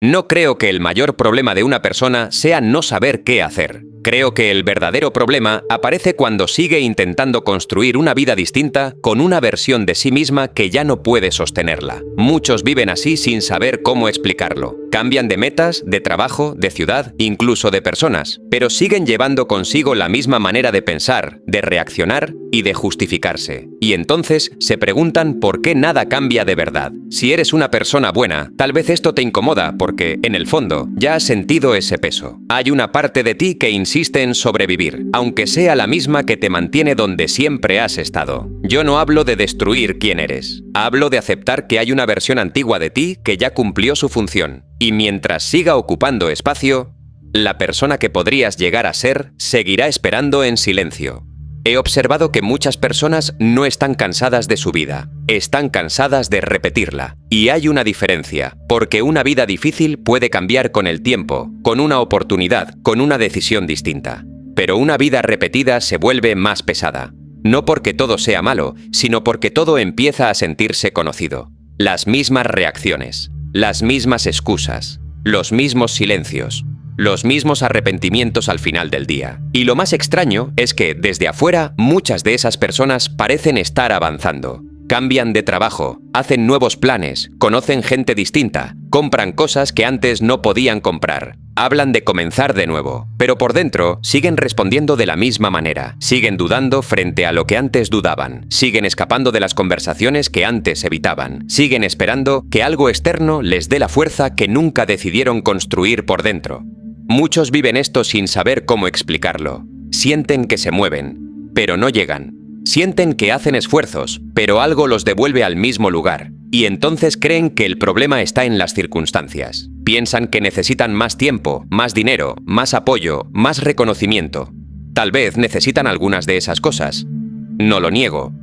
No creo que el mayor problema de una persona sea no saber qué hacer. Creo que el verdadero problema aparece cuando sigue intentando construir una vida distinta con una versión de sí misma que ya no puede sostenerla. Muchos viven así sin saber cómo explicarlo. Cambian de metas, de trabajo, de ciudad, incluso de personas, pero siguen llevando consigo la misma manera de pensar, de reaccionar y de justificarse. Y entonces se preguntan por qué nada cambia de verdad. Si eres una persona buena, tal vez esto te incomoda porque, en el fondo, ya has sentido ese peso. Hay una parte de ti que insiste en sobrevivir, aunque sea la misma que te mantiene donde siempre has estado. Yo no hablo de destruir quién eres. Hablo de aceptar que hay una versión antigua de ti que ya cumplió su función. Y mientras siga ocupando espacio, la persona que podrías llegar a ser seguirá esperando en silencio. He observado que muchas personas no están cansadas de su vida, están cansadas de repetirla. Y hay una diferencia, porque una vida difícil puede cambiar con el tiempo, con una oportunidad, con una decisión distinta. Pero una vida repetida se vuelve más pesada. No porque todo sea malo, sino porque todo empieza a sentirse conocido. Las mismas reacciones, las mismas excusas, los mismos silencios, los mismos arrepentimientos al final del día. Y lo más extraño es que, desde afuera, muchas de esas personas parecen estar avanzando. Cambian de trabajo, hacen nuevos planes, conocen gente distinta, compran cosas que antes no podían comprar. Hablan de comenzar de nuevo, pero por dentro siguen respondiendo de la misma manera. Siguen dudando frente a lo que antes dudaban. Siguen escapando de las conversaciones que antes evitaban. Siguen esperando que algo externo les dé la fuerza que nunca decidieron construir por dentro. Muchos viven esto sin saber cómo explicarlo. Sienten que se mueven, pero no llegan. Sienten que hacen esfuerzos, pero algo los devuelve al mismo lugar. Y entonces creen que el problema está en las circunstancias. Piensan que necesitan más tiempo, más dinero, más apoyo, más reconocimiento. Tal vez necesitan algunas de esas cosas. No lo niego.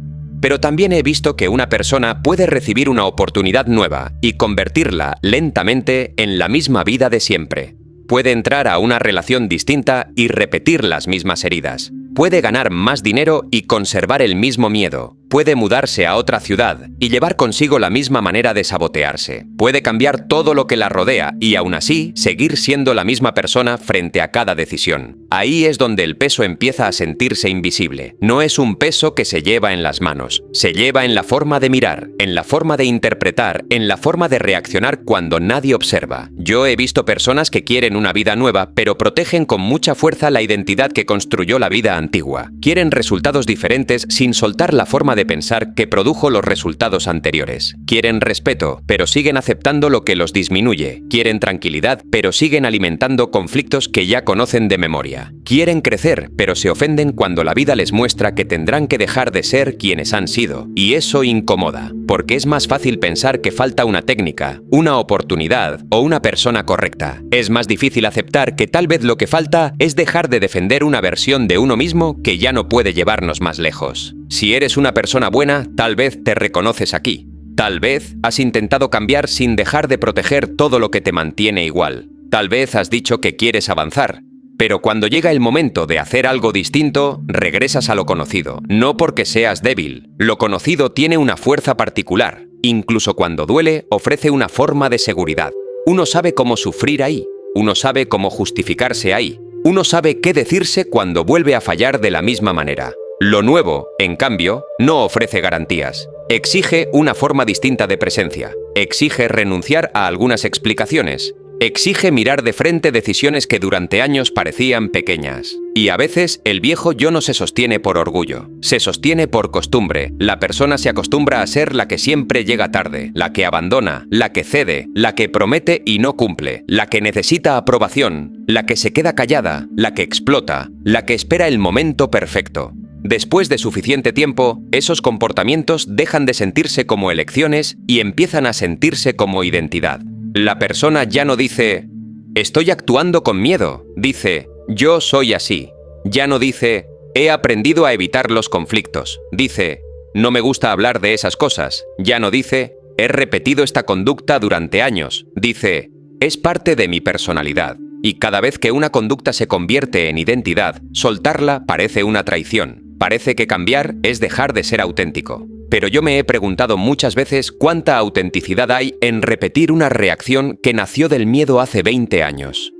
Pero también he visto que una persona puede recibir una oportunidad nueva y convertirla lentamente en la misma vida de siempre. Puede entrar a una relación distinta y repetir las mismas heridas. Puede ganar más dinero y conservar el mismo miedo. Puede mudarse a otra ciudad y llevar consigo la misma manera de sabotearse. Puede cambiar todo lo que la rodea y aún así seguir siendo la misma persona frente a cada decisión. Ahí es donde el peso empieza a sentirse invisible. No es un peso que se lleva en las manos. Se lleva en la forma de mirar, en la forma de interpretar, en la forma de reaccionar cuando nadie observa. Yo he visto personas que quieren una vida nueva, pero protegen con mucha fuerza la identidad que construyó la vida antigua. Quieren resultados diferentes sin soltar la forma de pensar que produjo los resultados anteriores. Quieren respeto, pero siguen aceptando lo que los disminuye. Quieren tranquilidad, pero siguen alimentando conflictos que ya conocen de memoria. Quieren crecer, pero se ofenden cuando la vida les muestra que tendrán que dejar de ser quienes han sido. Y eso incomoda, porque es más fácil pensar que falta una técnica, una oportunidad o una persona correcta. Es más difícil aceptar que tal vez lo que falta es dejar de defender una versión de uno mismo que ya no puede llevarnos más lejos. Si eres una persona buena, tal vez te reconoces aquí. Tal vez has intentado cambiar sin dejar de proteger todo lo que te mantiene igual. Tal vez has dicho que quieres avanzar. Pero cuando llega el momento de hacer algo distinto, regresas a lo conocido. No porque seas débil. Lo conocido tiene una fuerza particular. Incluso cuando duele, ofrece una forma de seguridad. Uno sabe cómo sufrir ahí. Uno sabe cómo justificarse ahí. Uno sabe qué decirse cuando vuelve a fallar de la misma manera. Lo nuevo, en cambio, no ofrece garantías. Exige una forma distinta de presencia. Exige renunciar a algunas explicaciones. Exige mirar de frente decisiones que durante años parecían pequeñas. Y a veces el viejo yo no se sostiene por orgullo, se sostiene por costumbre. La persona se acostumbra a ser la que siempre llega tarde, la que abandona, la que cede, la que promete y no cumple, la que necesita aprobación, la que se queda callada, la que explota, la que espera el momento perfecto. Después de suficiente tiempo, esos comportamientos dejan de sentirse como elecciones y empiezan a sentirse como identidad. La persona ya no dice, estoy actuando con miedo, dice, yo soy así. Ya no dice, he aprendido a evitar los conflictos, dice, no me gusta hablar de esas cosas. Ya no dice, he repetido esta conducta durante años, dice, es parte de mi personalidad. Y cada vez que una conducta se convierte en identidad, soltarla parece una traición. Parece que cambiar es dejar de ser auténtico. Pero yo me he preguntado muchas veces cuánta autenticidad hay en repetir una reacción que nació del miedo hace 20 años.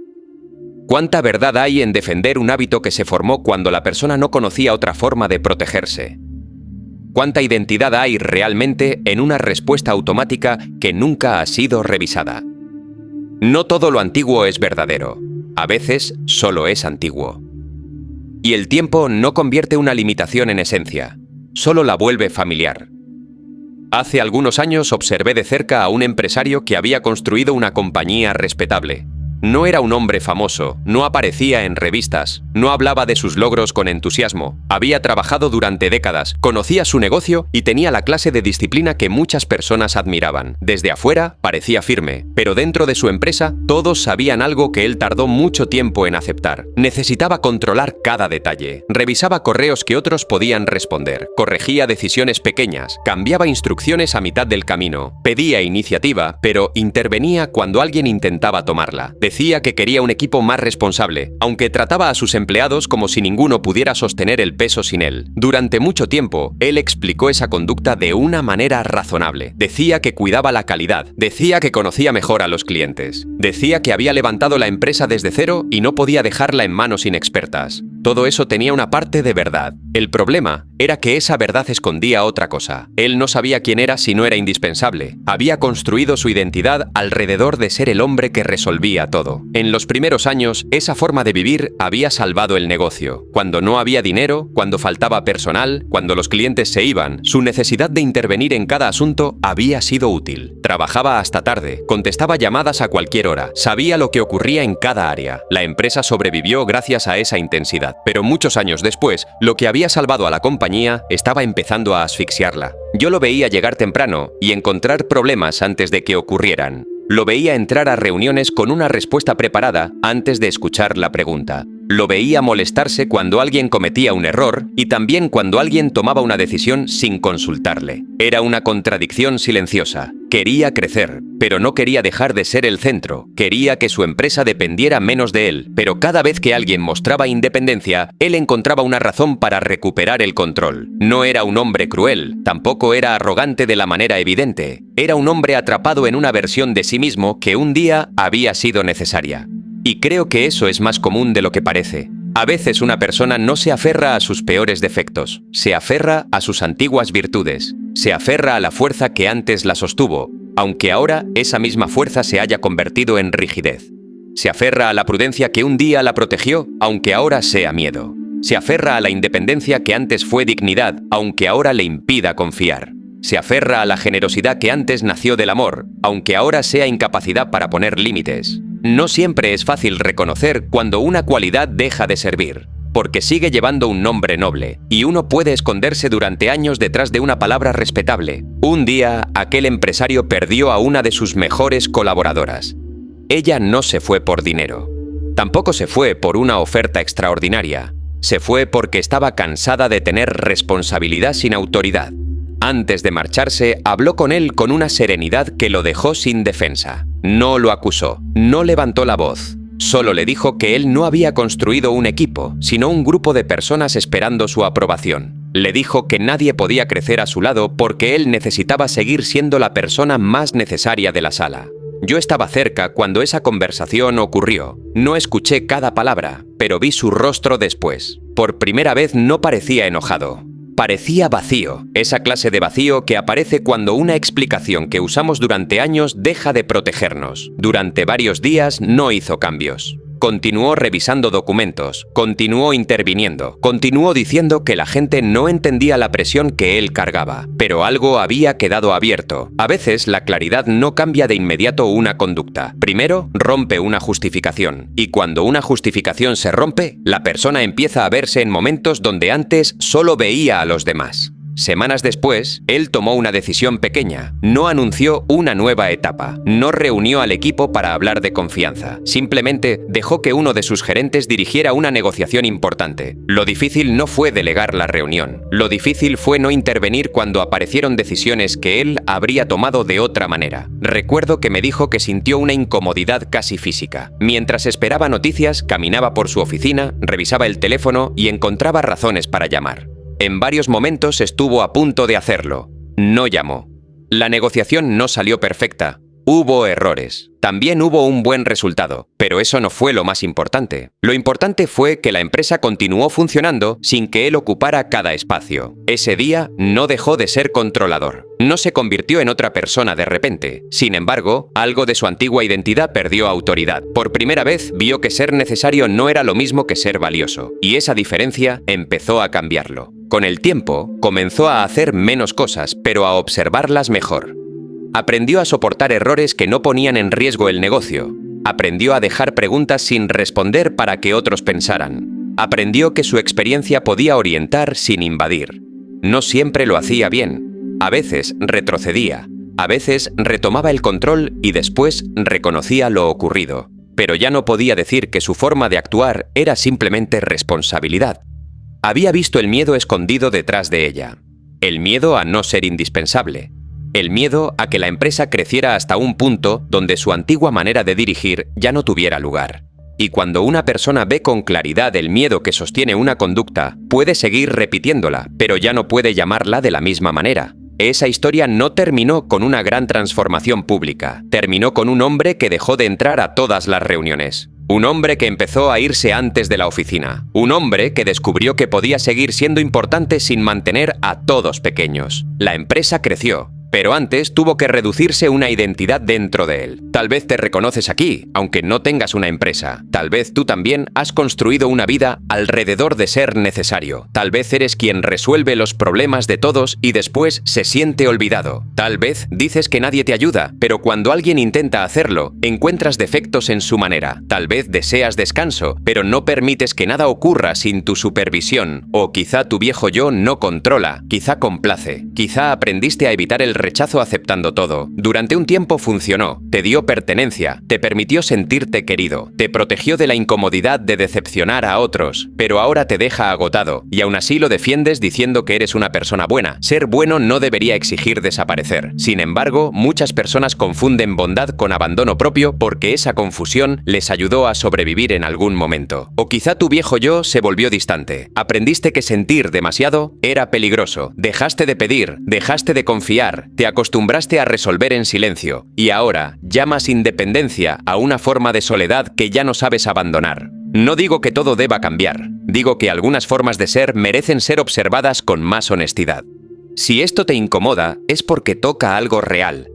¿Cuánta verdad hay en defender un hábito que se formó cuando la persona no conocía otra forma de protegerse? ¿Cuánta identidad hay realmente en una respuesta automática que nunca ha sido revisada? No todo lo antiguo es verdadero. A veces solo es antiguo. Y el tiempo no convierte una limitación en esencia, solo la vuelve familiar. Hace algunos años observé de cerca a un empresario que había construido una compañía respetable. No era un hombre famoso, no aparecía en revistas, no hablaba de sus logros con entusiasmo. Había trabajado durante décadas, conocía su negocio y tenía la clase de disciplina que muchas personas admiraban. Desde afuera parecía firme, pero dentro de su empresa todos sabían algo que él tardó mucho tiempo en aceptar. Necesitaba controlar cada detalle. Revisaba correos que otros podían responder, corregía decisiones pequeñas, cambiaba instrucciones a mitad del camino, pedía iniciativa, pero intervenía cuando alguien intentaba tomarla. Decía que quería un equipo más responsable, aunque trataba a sus empleados como si ninguno pudiera sostener el peso sin él. Durante mucho tiempo, él explicó esa conducta de una manera razonable. Decía que cuidaba la calidad, decía que conocía mejor a los clientes, decía que había levantado la empresa desde cero y no podía dejarla en manos inexpertas. Todo eso tenía una parte de verdad. El problema era que esa verdad escondía otra cosa. Él no sabía quién era si no era indispensable. Había construido su identidad alrededor de ser el hombre que resolvía todo. En los primeros años, esa forma de vivir había salvado el negocio. Cuando no había dinero, cuando faltaba personal, cuando los clientes se iban, su necesidad de intervenir en cada asunto había sido útil. Trabajaba hasta tarde, contestaba llamadas a cualquier hora, sabía lo que ocurría en cada área. La empresa sobrevivió gracias a esa intensidad. Pero muchos años después, lo que había salvado a la compañía estaba empezando a asfixiarla. Yo lo veía llegar temprano y encontrar problemas antes de que ocurrieran. Lo veía entrar a reuniones con una respuesta preparada antes de escuchar la pregunta. Lo veía molestarse cuando alguien cometía un error y también cuando alguien tomaba una decisión sin consultarle. Era una contradicción silenciosa. Quería crecer, pero no quería dejar de ser el centro. Quería que su empresa dependiera menos de él, pero cada vez que alguien mostraba independencia, él encontraba una razón para recuperar el control. No era un hombre cruel, tampoco era arrogante de la manera evidente. Era un hombre atrapado en una versión de sí mismo que un día había sido necesaria. Y creo que eso es más común de lo que parece. A veces una persona no se aferra a sus peores defectos, se aferra a sus antiguas virtudes, se aferra a la fuerza que antes la sostuvo, aunque ahora esa misma fuerza se haya convertido en rigidez. Se aferra a la prudencia que un día la protegió, aunque ahora sea miedo. Se aferra a la independencia que antes fue dignidad, aunque ahora le impida confiar. Se aferra a la generosidad que antes nació del amor, aunque ahora sea incapacidad para poner límites. No siempre es fácil reconocer cuando una cualidad deja de servir, porque sigue llevando un nombre noble, y uno puede esconderse durante años detrás de una palabra respetable. Un día, aquel empresario perdió a una de sus mejores colaboradoras. Ella no se fue por dinero. Tampoco se fue por una oferta extraordinaria. Se fue porque estaba cansada de tener responsabilidad sin autoridad. Antes de marcharse, habló con él con una serenidad que lo dejó sin defensa. No lo acusó, no levantó la voz. Solo le dijo que él no había construido un equipo, sino un grupo de personas esperando su aprobación. Le dijo que nadie podía crecer a su lado porque él necesitaba seguir siendo la persona más necesaria de la sala. Yo estaba cerca cuando esa conversación ocurrió. No escuché cada palabra, pero vi su rostro después. Por primera vez no parecía enojado. Parecía vacío, esa clase de vacío que aparece cuando una explicación que usamos durante años deja de protegernos. Durante varios días no hizo cambios. Continuó revisando documentos, continuó interviniendo, continuó diciendo que la gente no entendía la presión que él cargaba, pero algo había quedado abierto. A veces la claridad no cambia de inmediato una conducta. Primero rompe una justificación, y cuando una justificación se rompe, la persona empieza a verse en momentos donde antes solo veía a los demás. Semanas después, él tomó una decisión pequeña. No anunció una nueva etapa. No reunió al equipo para hablar de confianza. Simplemente dejó que uno de sus gerentes dirigiera una negociación importante. Lo difícil no fue delegar la reunión. Lo difícil fue no intervenir cuando aparecieron decisiones que él habría tomado de otra manera. Recuerdo que me dijo que sintió una incomodidad casi física. Mientras esperaba noticias, caminaba por su oficina, revisaba el teléfono y encontraba razones para llamar. En varios momentos estuvo a punto de hacerlo, No llamó. La negociación no salió perfecta. Hubo errores. También hubo un buen resultado, pero eso no fue lo más importante. Lo importante fue que la empresa continuó funcionando sin que él ocupara cada espacio. Ese día no dejó de ser controlador. No se convirtió en otra persona de repente. Sin embargo, algo de su antigua identidad perdió autoridad. Por primera vez vio que ser necesario no era lo mismo que ser valioso, y esa diferencia empezó a cambiarlo. Con el tiempo, comenzó a hacer menos cosas, pero a observarlas mejor. Aprendió a soportar errores que no ponían en riesgo el negocio. Aprendió a dejar preguntas sin responder para que otros pensaran. Aprendió que su experiencia podía orientar sin invadir. No siempre lo hacía bien. A veces retrocedía. A veces retomaba el control y después reconocía lo ocurrido. Pero ya no podía decir que su forma de actuar era simplemente responsabilidad. Había visto el miedo escondido detrás de ella. El miedo a no ser indispensable. El miedo a que la empresa creciera hasta un punto donde su antigua manera de dirigir ya no tuviera lugar. Y cuando una persona ve con claridad el miedo que sostiene una conducta, puede seguir repitiéndola, pero ya no puede llamarla de la misma manera. Esa historia no terminó con una gran transformación pública. Terminó con un hombre que dejó de entrar a todas las reuniones. Un hombre que empezó a irse antes de la oficina. Un hombre que descubrió que podía seguir siendo importante sin mantener a todos pequeños. La empresa creció. Pero antes tuvo que reducirse una identidad dentro de él. Tal vez te reconoces aquí, aunque no tengas una empresa. Tal vez tú también has construido una vida alrededor de ser necesario. Tal vez eres quien resuelve los problemas de todos y después se siente olvidado. Tal vez dices que nadie te ayuda, pero cuando alguien intenta hacerlo, encuentras defectos en su manera. Tal vez deseas descanso, pero no permites que nada ocurra sin tu supervisión. O quizá tu viejo yo no controla, quizá complace. Quizá aprendiste a evitar el rechazo aceptando todo. Durante un tiempo funcionó, te dio pertenencia, te permitió sentirte querido, te protegió de la incomodidad de decepcionar a otros, pero ahora te deja agotado, y aún así lo defiendes diciendo que eres una persona buena. Ser bueno no debería exigir desaparecer. Sin embargo, muchas personas confunden bondad con abandono propio porque esa confusión les ayudó a sobrevivir en algún momento. O quizá tu viejo yo se volvió distante. Aprendiste que sentir demasiado era peligroso. Dejaste de pedir, dejaste de confiar, te acostumbraste a resolver en silencio y ahora llamas independencia a una forma de soledad que ya no sabes abandonar. No digo que todo deba cambiar, digo que algunas formas de ser merecen ser observadas con más honestidad. Si esto te incomoda, es porque toca algo real.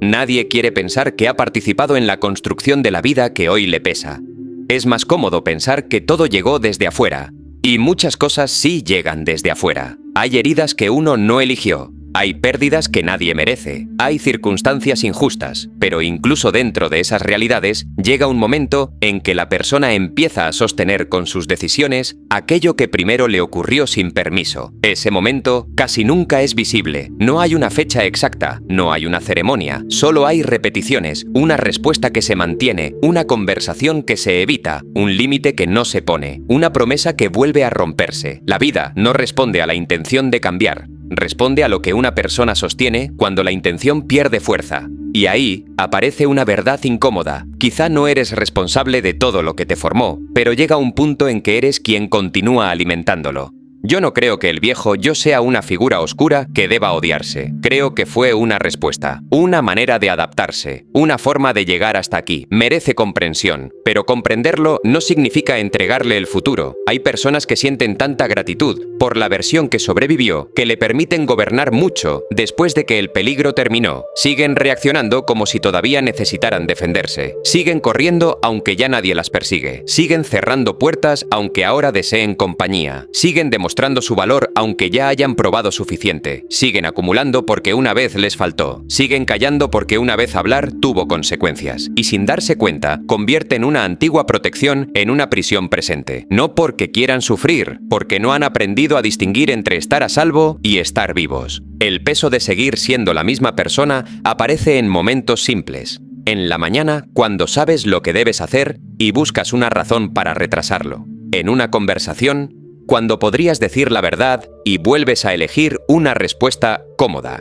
Nadie quiere pensar que ha participado en la construcción de la vida que hoy le pesa. Es más cómodo pensar que todo llegó desde afuera. Y muchas cosas sí llegan desde afuera. Hay heridas que uno no eligió. Hay pérdidas que nadie merece, hay circunstancias injustas, pero incluso dentro de esas realidades llega un momento en que la persona empieza a sostener con sus decisiones aquello que primero le ocurrió sin permiso. Ese momento casi nunca es visible, no hay una fecha exacta, no hay una ceremonia, solo hay repeticiones, una respuesta que se mantiene, una conversación que se evita, un límite que no se pone, una promesa que vuelve a romperse. La vida no responde a la intención de cambiar. Responde a lo que una persona sostiene cuando la intención pierde fuerza. Y ahí aparece una verdad incómoda. Quizá no eres responsable de todo lo que te formó, pero llega un punto en que eres quien continúa alimentándolo. Yo no creo que el viejo yo sea una figura oscura que deba odiarse. Creo que fue una respuesta, una manera de adaptarse, una forma de llegar hasta aquí. Merece comprensión, pero comprenderlo no significa entregarle el futuro. Hay personas que sienten tanta gratitud por la versión que sobrevivió que le permiten gobernar mucho después de que el peligro terminó. Siguen reaccionando como si todavía necesitaran defenderse. Siguen corriendo aunque ya nadie las persigue. Siguen cerrando puertas aunque ahora deseen compañía. Siguen demostrando su valor aunque ya hayan probado suficiente. Siguen acumulando porque una vez les faltó. Siguen callando porque una vez hablar tuvo consecuencias. Y sin darse cuenta, convierten una antigua protección en una prisión presente. No porque quieran sufrir, porque no han aprendido a distinguir entre estar a salvo y estar vivos. El peso de seguir siendo la misma persona aparece en momentos simples. En la mañana, cuando sabes lo que debes hacer y buscas una razón para retrasarlo. En una conversación, cuando podrías decir la verdad y vuelves a elegir una respuesta cómoda.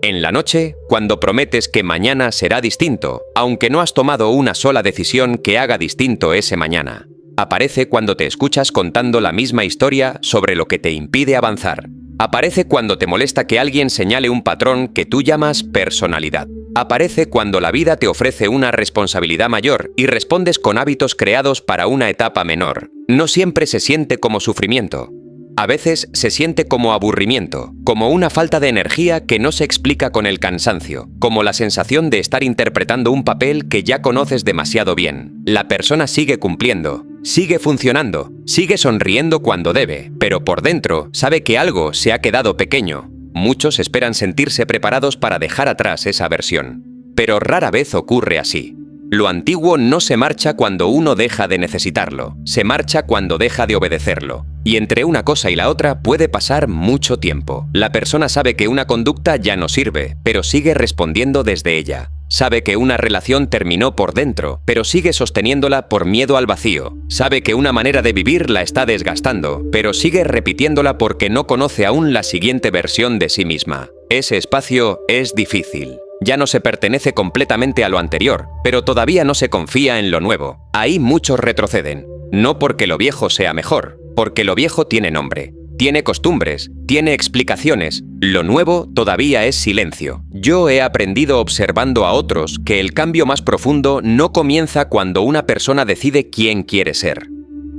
En la noche, cuando prometes que mañana será distinto, aunque no has tomado una sola decisión que haga distinto ese mañana. Aparece cuando te escuchas contando la misma historia sobre lo que te impide avanzar. Aparece cuando te molesta que alguien señale un patrón que tú llamas personalidad. Aparece cuando la vida te ofrece una responsabilidad mayor y respondes con hábitos creados para una etapa menor. No siempre se siente como sufrimiento. A veces se siente como aburrimiento, como una falta de energía que no se explica con el cansancio, como la sensación de estar interpretando un papel que ya conoces demasiado bien. La persona sigue cumpliendo, sigue funcionando, sigue sonriendo cuando debe, pero por dentro sabe que algo se ha quedado pequeño. Muchos esperan sentirse preparados para dejar atrás esa versión, pero rara vez ocurre así. Lo antiguo no se marcha cuando uno deja de necesitarlo, se marcha cuando deja de obedecerlo. Y entre una cosa y la otra puede pasar mucho tiempo. La persona sabe que una conducta ya no sirve, pero sigue respondiendo desde ella. Sabe que una relación terminó por dentro, pero sigue sosteniéndola por miedo al vacío. Sabe que una manera de vivir la está desgastando, pero sigue repitiéndola porque no conoce aún la siguiente versión de sí misma. Ese espacio es difícil. Ya no se pertenece completamente a lo anterior, pero todavía no se confía en lo nuevo. Ahí muchos retroceden. No porque lo viejo sea mejor, porque lo viejo tiene nombre, tiene costumbres, tiene explicaciones. Lo nuevo todavía es silencio. Yo he aprendido observando a otros que el cambio más profundo no comienza cuando una persona decide quién quiere ser.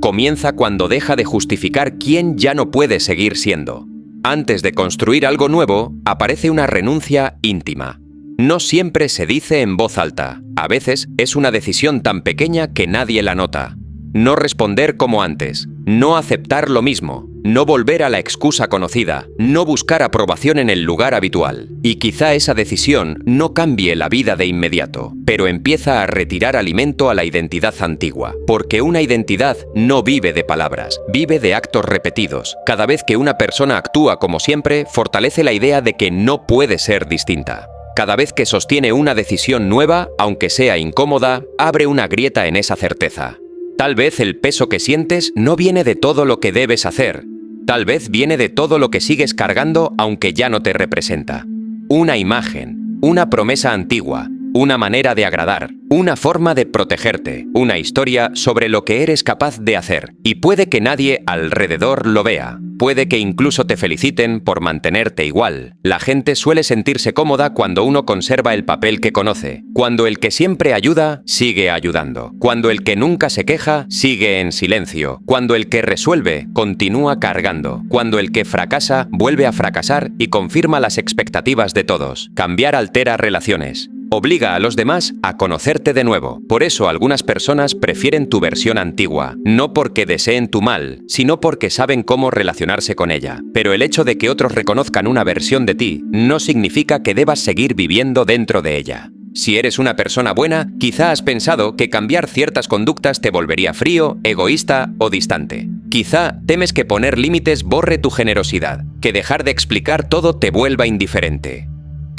Comienza cuando deja de justificar quién ya no puede seguir siendo. Antes de construir algo nuevo, aparece una renuncia íntima. No siempre se dice en voz alta. A veces es una decisión tan pequeña que nadie la nota. No responder como antes, no aceptar lo mismo, no volver a la excusa conocida, no buscar aprobación en el lugar habitual. Y quizá esa decisión no cambie la vida de inmediato, pero empieza a retirar alimento a la identidad antigua. Porque una identidad no vive de palabras, vive de actos repetidos. Cada vez que una persona actúa como siempre, fortalece la idea de que no puede ser distinta. Cada vez que sostiene una decisión nueva, aunque sea incómoda, abre una grieta en esa certeza. Tal vez el peso que sientes no viene de todo lo que debes hacer. Tal vez viene de todo lo que sigues cargando aunque ya no te representa. Una imagen, una promesa antigua, una manera de agradar, una forma de protegerte, una historia sobre lo que eres capaz de hacer. Y puede que nadie alrededor lo vea. Puede que incluso te feliciten por mantenerte igual. La gente suele sentirse cómoda cuando uno conserva el papel que conoce. Cuando el que siempre ayuda, sigue ayudando. Cuando el que nunca se queja, sigue en silencio. Cuando el que resuelve, continúa cargando. Cuando el que fracasa, vuelve a fracasar y confirma las expectativas de todos. Cambiar altera relaciones. Obliga a los demás a conocerte de nuevo. Por eso algunas personas prefieren tu versión antigua, no porque deseen tu mal, sino porque saben cómo relacionarse con ella. Pero el hecho de que otros reconozcan una versión de ti no significa que debas seguir viviendo dentro de ella. Si eres una persona buena, quizá has pensado que cambiar ciertas conductas te volvería frío, egoísta o distante. Quizá temes que poner límites borre tu generosidad, que dejar de explicar todo te vuelva indiferente.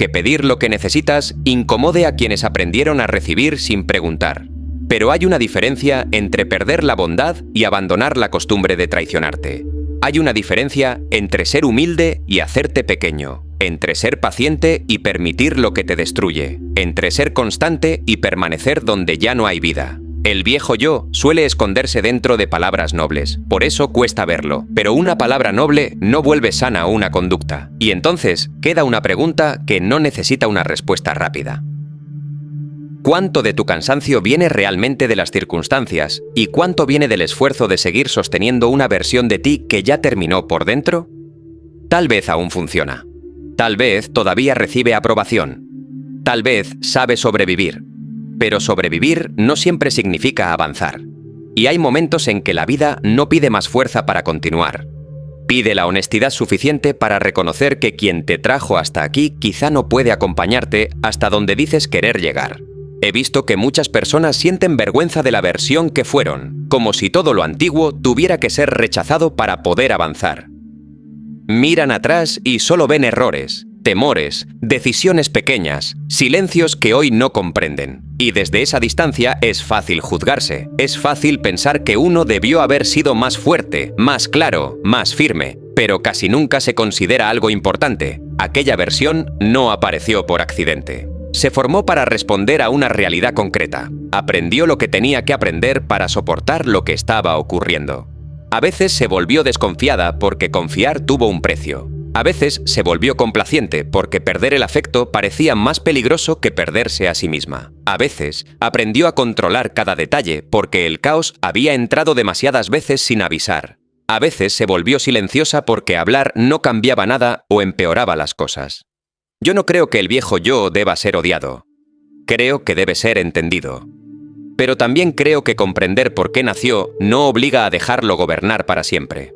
Que pedir lo que necesitas incomode a quienes aprendieron a recibir sin preguntar. Pero hay una diferencia entre perder la bondad y abandonar la costumbre de traicionarte. Hay una diferencia entre ser humilde y hacerte pequeño, entre ser paciente y permitir lo que te destruye, entre ser constante y permanecer donde ya no hay vida. El viejo yo suele esconderse dentro de palabras nobles, por eso cuesta verlo. Pero una palabra noble no vuelve sana una conducta. Y entonces queda una pregunta que no necesita una respuesta rápida. ¿Cuánto de tu cansancio viene realmente de las circunstancias? ¿Y cuánto viene del esfuerzo de seguir sosteniendo una versión de ti que ya terminó por dentro? Tal vez aún funciona. Tal vez todavía recibe aprobación. Tal vez sabe sobrevivir. Pero sobrevivir no siempre significa avanzar. Y hay momentos en que la vida no pide más fuerza para continuar. Pide la honestidad suficiente para reconocer que quien te trajo hasta aquí quizá no puede acompañarte hasta donde dices querer llegar. He visto que muchas personas sienten vergüenza de la versión que fueron, como si todo lo antiguo tuviera que ser rechazado para poder avanzar. Miran atrás y solo ven errores, temores, decisiones pequeñas, silencios que hoy no comprenden. Y desde esa distancia es fácil juzgarse. Es fácil pensar que uno debió haber sido más fuerte, más claro, más firme. Pero casi nunca se considera algo importante. Aquella versión no apareció por accidente. Se formó para responder a una realidad concreta. Aprendió lo que tenía que aprender para soportar lo que estaba ocurriendo. A veces se volvió desconfiada porque confiar tuvo un precio. A veces se volvió complaciente porque perder el afecto parecía más peligroso que perderse a sí misma. A veces aprendió a controlar cada detalle porque el caos había entrado demasiadas veces sin avisar. A veces se volvió silenciosa porque hablar no cambiaba nada o empeoraba las cosas. Yo no creo que el viejo yo deba ser odiado. Creo que debe ser entendido. Pero también creo que comprender por qué nació no obliga a dejarlo gobernar para siempre.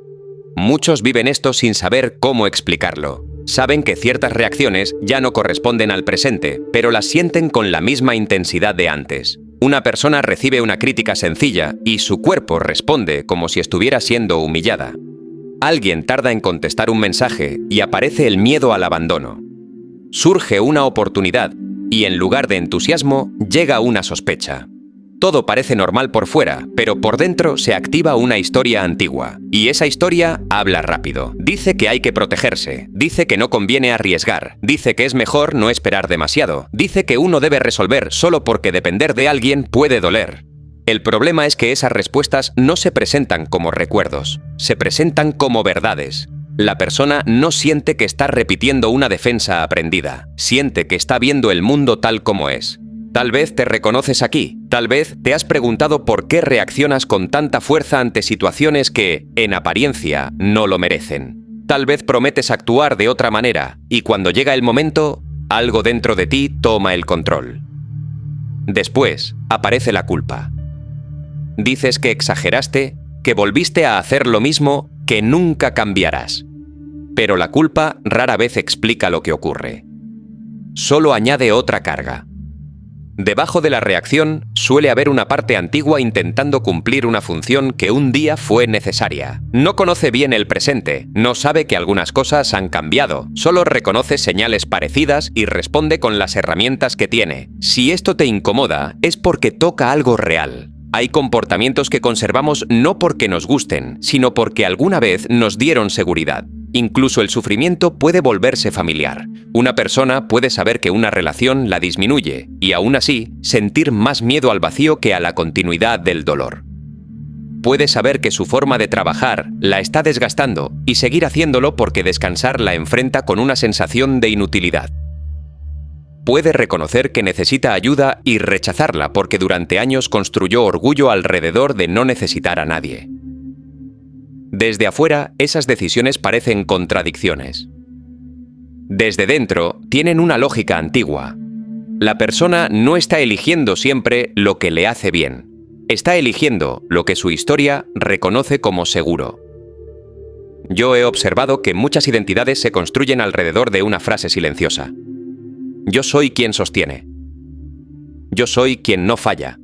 Muchos viven esto sin saber cómo explicarlo. Saben que ciertas reacciones ya no corresponden al presente, pero las sienten con la misma intensidad de antes. Una persona recibe una crítica sencilla y su cuerpo responde como si estuviera siendo humillada. Alguien tarda en contestar un mensaje y aparece el miedo al abandono. Surge una oportunidad y en lugar de entusiasmo llega una sospecha. Todo parece normal por fuera, pero por dentro se activa una historia antigua. Y esa historia habla rápido. Dice que hay que protegerse, dice que no conviene arriesgar, dice que es mejor no esperar demasiado, dice que uno debe resolver solo porque depender de alguien puede doler. El problema es que esas respuestas no se presentan como recuerdos, se presentan como verdades. La persona no siente que está repitiendo una defensa aprendida, siente que está viendo el mundo tal como es. Tal vez te reconoces aquí, tal vez te has preguntado por qué reaccionas con tanta fuerza ante situaciones que, en apariencia, no lo merecen. Tal vez prometes actuar de otra manera, y cuando llega el momento, algo dentro de ti toma el control. Después, aparece la culpa. Dices que exageraste, que volviste a hacer lo mismo, que nunca cambiarás. Pero la culpa rara vez explica lo que ocurre. Solo añade otra carga. Debajo de la reacción suele haber una parte antigua intentando cumplir una función que un día fue necesaria. No conoce bien el presente, no sabe que algunas cosas han cambiado, solo reconoce señales parecidas y responde con las herramientas que tiene. Si esto te incomoda, es porque toca algo real. Hay comportamientos que conservamos no porque nos gusten, sino porque alguna vez nos dieron seguridad. Incluso el sufrimiento puede volverse familiar. Una persona puede saber que una relación la disminuye y aún así sentir más miedo al vacío que a la continuidad del dolor. Puede saber que su forma de trabajar la está desgastando y seguir haciéndolo porque descansar la enfrenta con una sensación de inutilidad. Puede reconocer que necesita ayuda y rechazarla porque durante años construyó orgullo alrededor de no necesitar a nadie. Desde afuera, esas decisiones parecen contradicciones. Desde dentro, tienen una lógica antigua. La persona no está eligiendo siempre lo que le hace bien. Está eligiendo lo que su historia reconoce como seguro. Yo he observado que muchas identidades se construyen alrededor de una frase silenciosa. Yo soy quien sostiene. Yo soy quien no falla.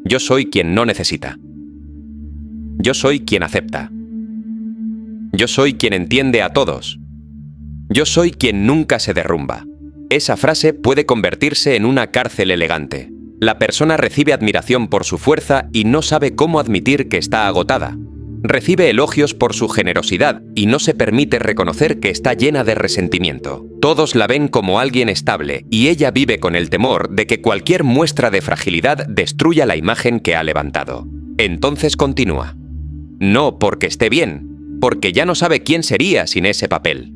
Yo soy quien no necesita. Yo soy quien acepta. Yo soy quien entiende a todos. Yo soy quien nunca se derrumba. Esa frase puede convertirse en una cárcel elegante. La persona recibe admiración por su fuerza y no sabe cómo admitir que está agotada. Recibe elogios por su generosidad y no se permite reconocer que está llena de resentimiento. Todos la ven como alguien estable y ella vive con el temor de que cualquier muestra de fragilidad destruya la imagen que ha levantado. Entonces continúa. No porque esté bien, porque ya no sabe quién sería sin ese papel.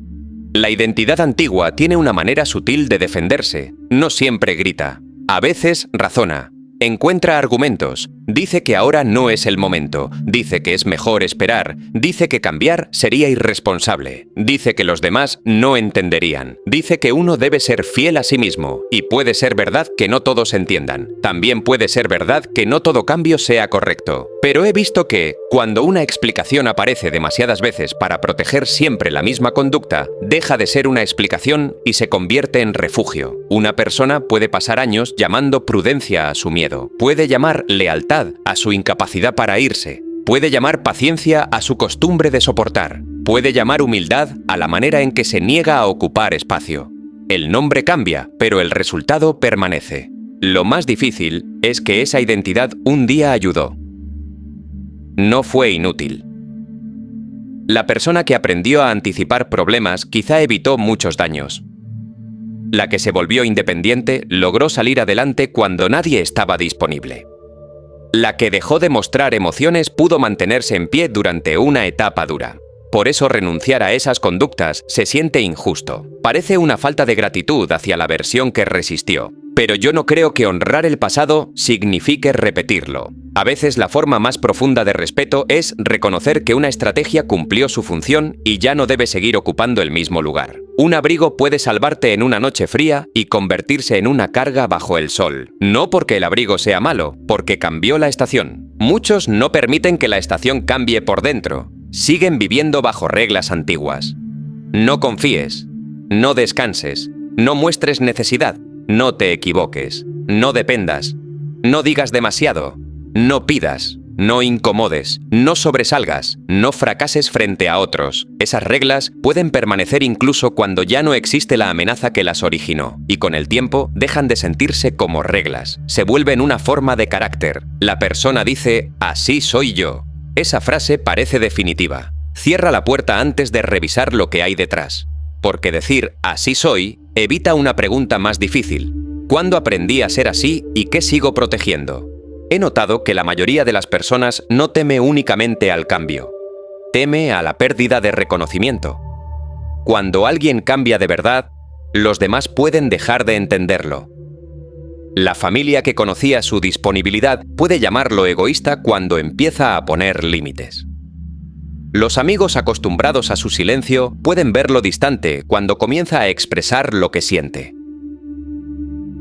La identidad antigua tiene una manera sutil de defenderse, no siempre grita. A veces razona, encuentra argumentos, dice que ahora no es el momento, dice que es mejor esperar, dice que cambiar sería irresponsable, dice que los demás no entenderían, dice que uno debe ser fiel a sí mismo, y puede ser verdad que no todos entiendan. También puede ser verdad que no todo cambio sea correcto. Pero he visto que, cuando una explicación aparece demasiadas veces para proteger siempre la misma conducta, deja de ser una explicación y se convierte en refugio. Una persona puede pasar años llamando prudencia a su miedo, puede llamar lealtad a su incapacidad para irse, puede llamar paciencia a su costumbre de soportar, puede llamar humildad a la manera en que se niega a ocupar espacio. El nombre cambia, pero el resultado permanece. Lo más difícil es que esa identidad un día ayudó. No fue inútil. La persona que aprendió a anticipar problemas quizá evitó muchos daños. La que se volvió independiente logró salir adelante cuando nadie estaba disponible. La que dejó de mostrar emociones pudo mantenerse en pie durante una etapa dura. Por eso renunciar a esas conductas se siente injusto. Parece una falta de gratitud hacia la versión que resistió. Pero yo no creo que honrar el pasado signifique repetirlo. A veces la forma más profunda de respeto es reconocer que una estrategia cumplió su función y ya no debe seguir ocupando el mismo lugar. Un abrigo puede salvarte en una noche fría y convertirse en una carga bajo el sol. No porque el abrigo sea malo, porque cambió la estación. Muchos no permiten que la estación cambie por dentro. Siguen viviendo bajo reglas antiguas. No confíes, no descanses, no muestres necesidad, no te equivoques, no dependas, no digas demasiado, no pidas, no incomodes, no sobresalgas, no fracases frente a otros. Esas reglas pueden permanecer incluso cuando ya no existe la amenaza que las originó, y con el tiempo dejan de sentirse como reglas. Se vuelven una forma de carácter. La persona dice, así soy yo. Esa frase parece definitiva. Cierra la puerta antes de revisar lo que hay detrás. Porque decir así soy evita una pregunta más difícil. ¿Cuándo aprendí a ser así y qué sigo protegiendo? He notado que la mayoría de las personas no teme únicamente al cambio. Teme a la pérdida de reconocimiento. Cuando alguien cambia de verdad, los demás pueden dejar de entenderlo. La familia que conocía su disponibilidad puede llamarlo egoísta cuando empieza a poner límites. Los amigos acostumbrados a su silencio pueden verlo distante cuando comienza a expresar lo que siente.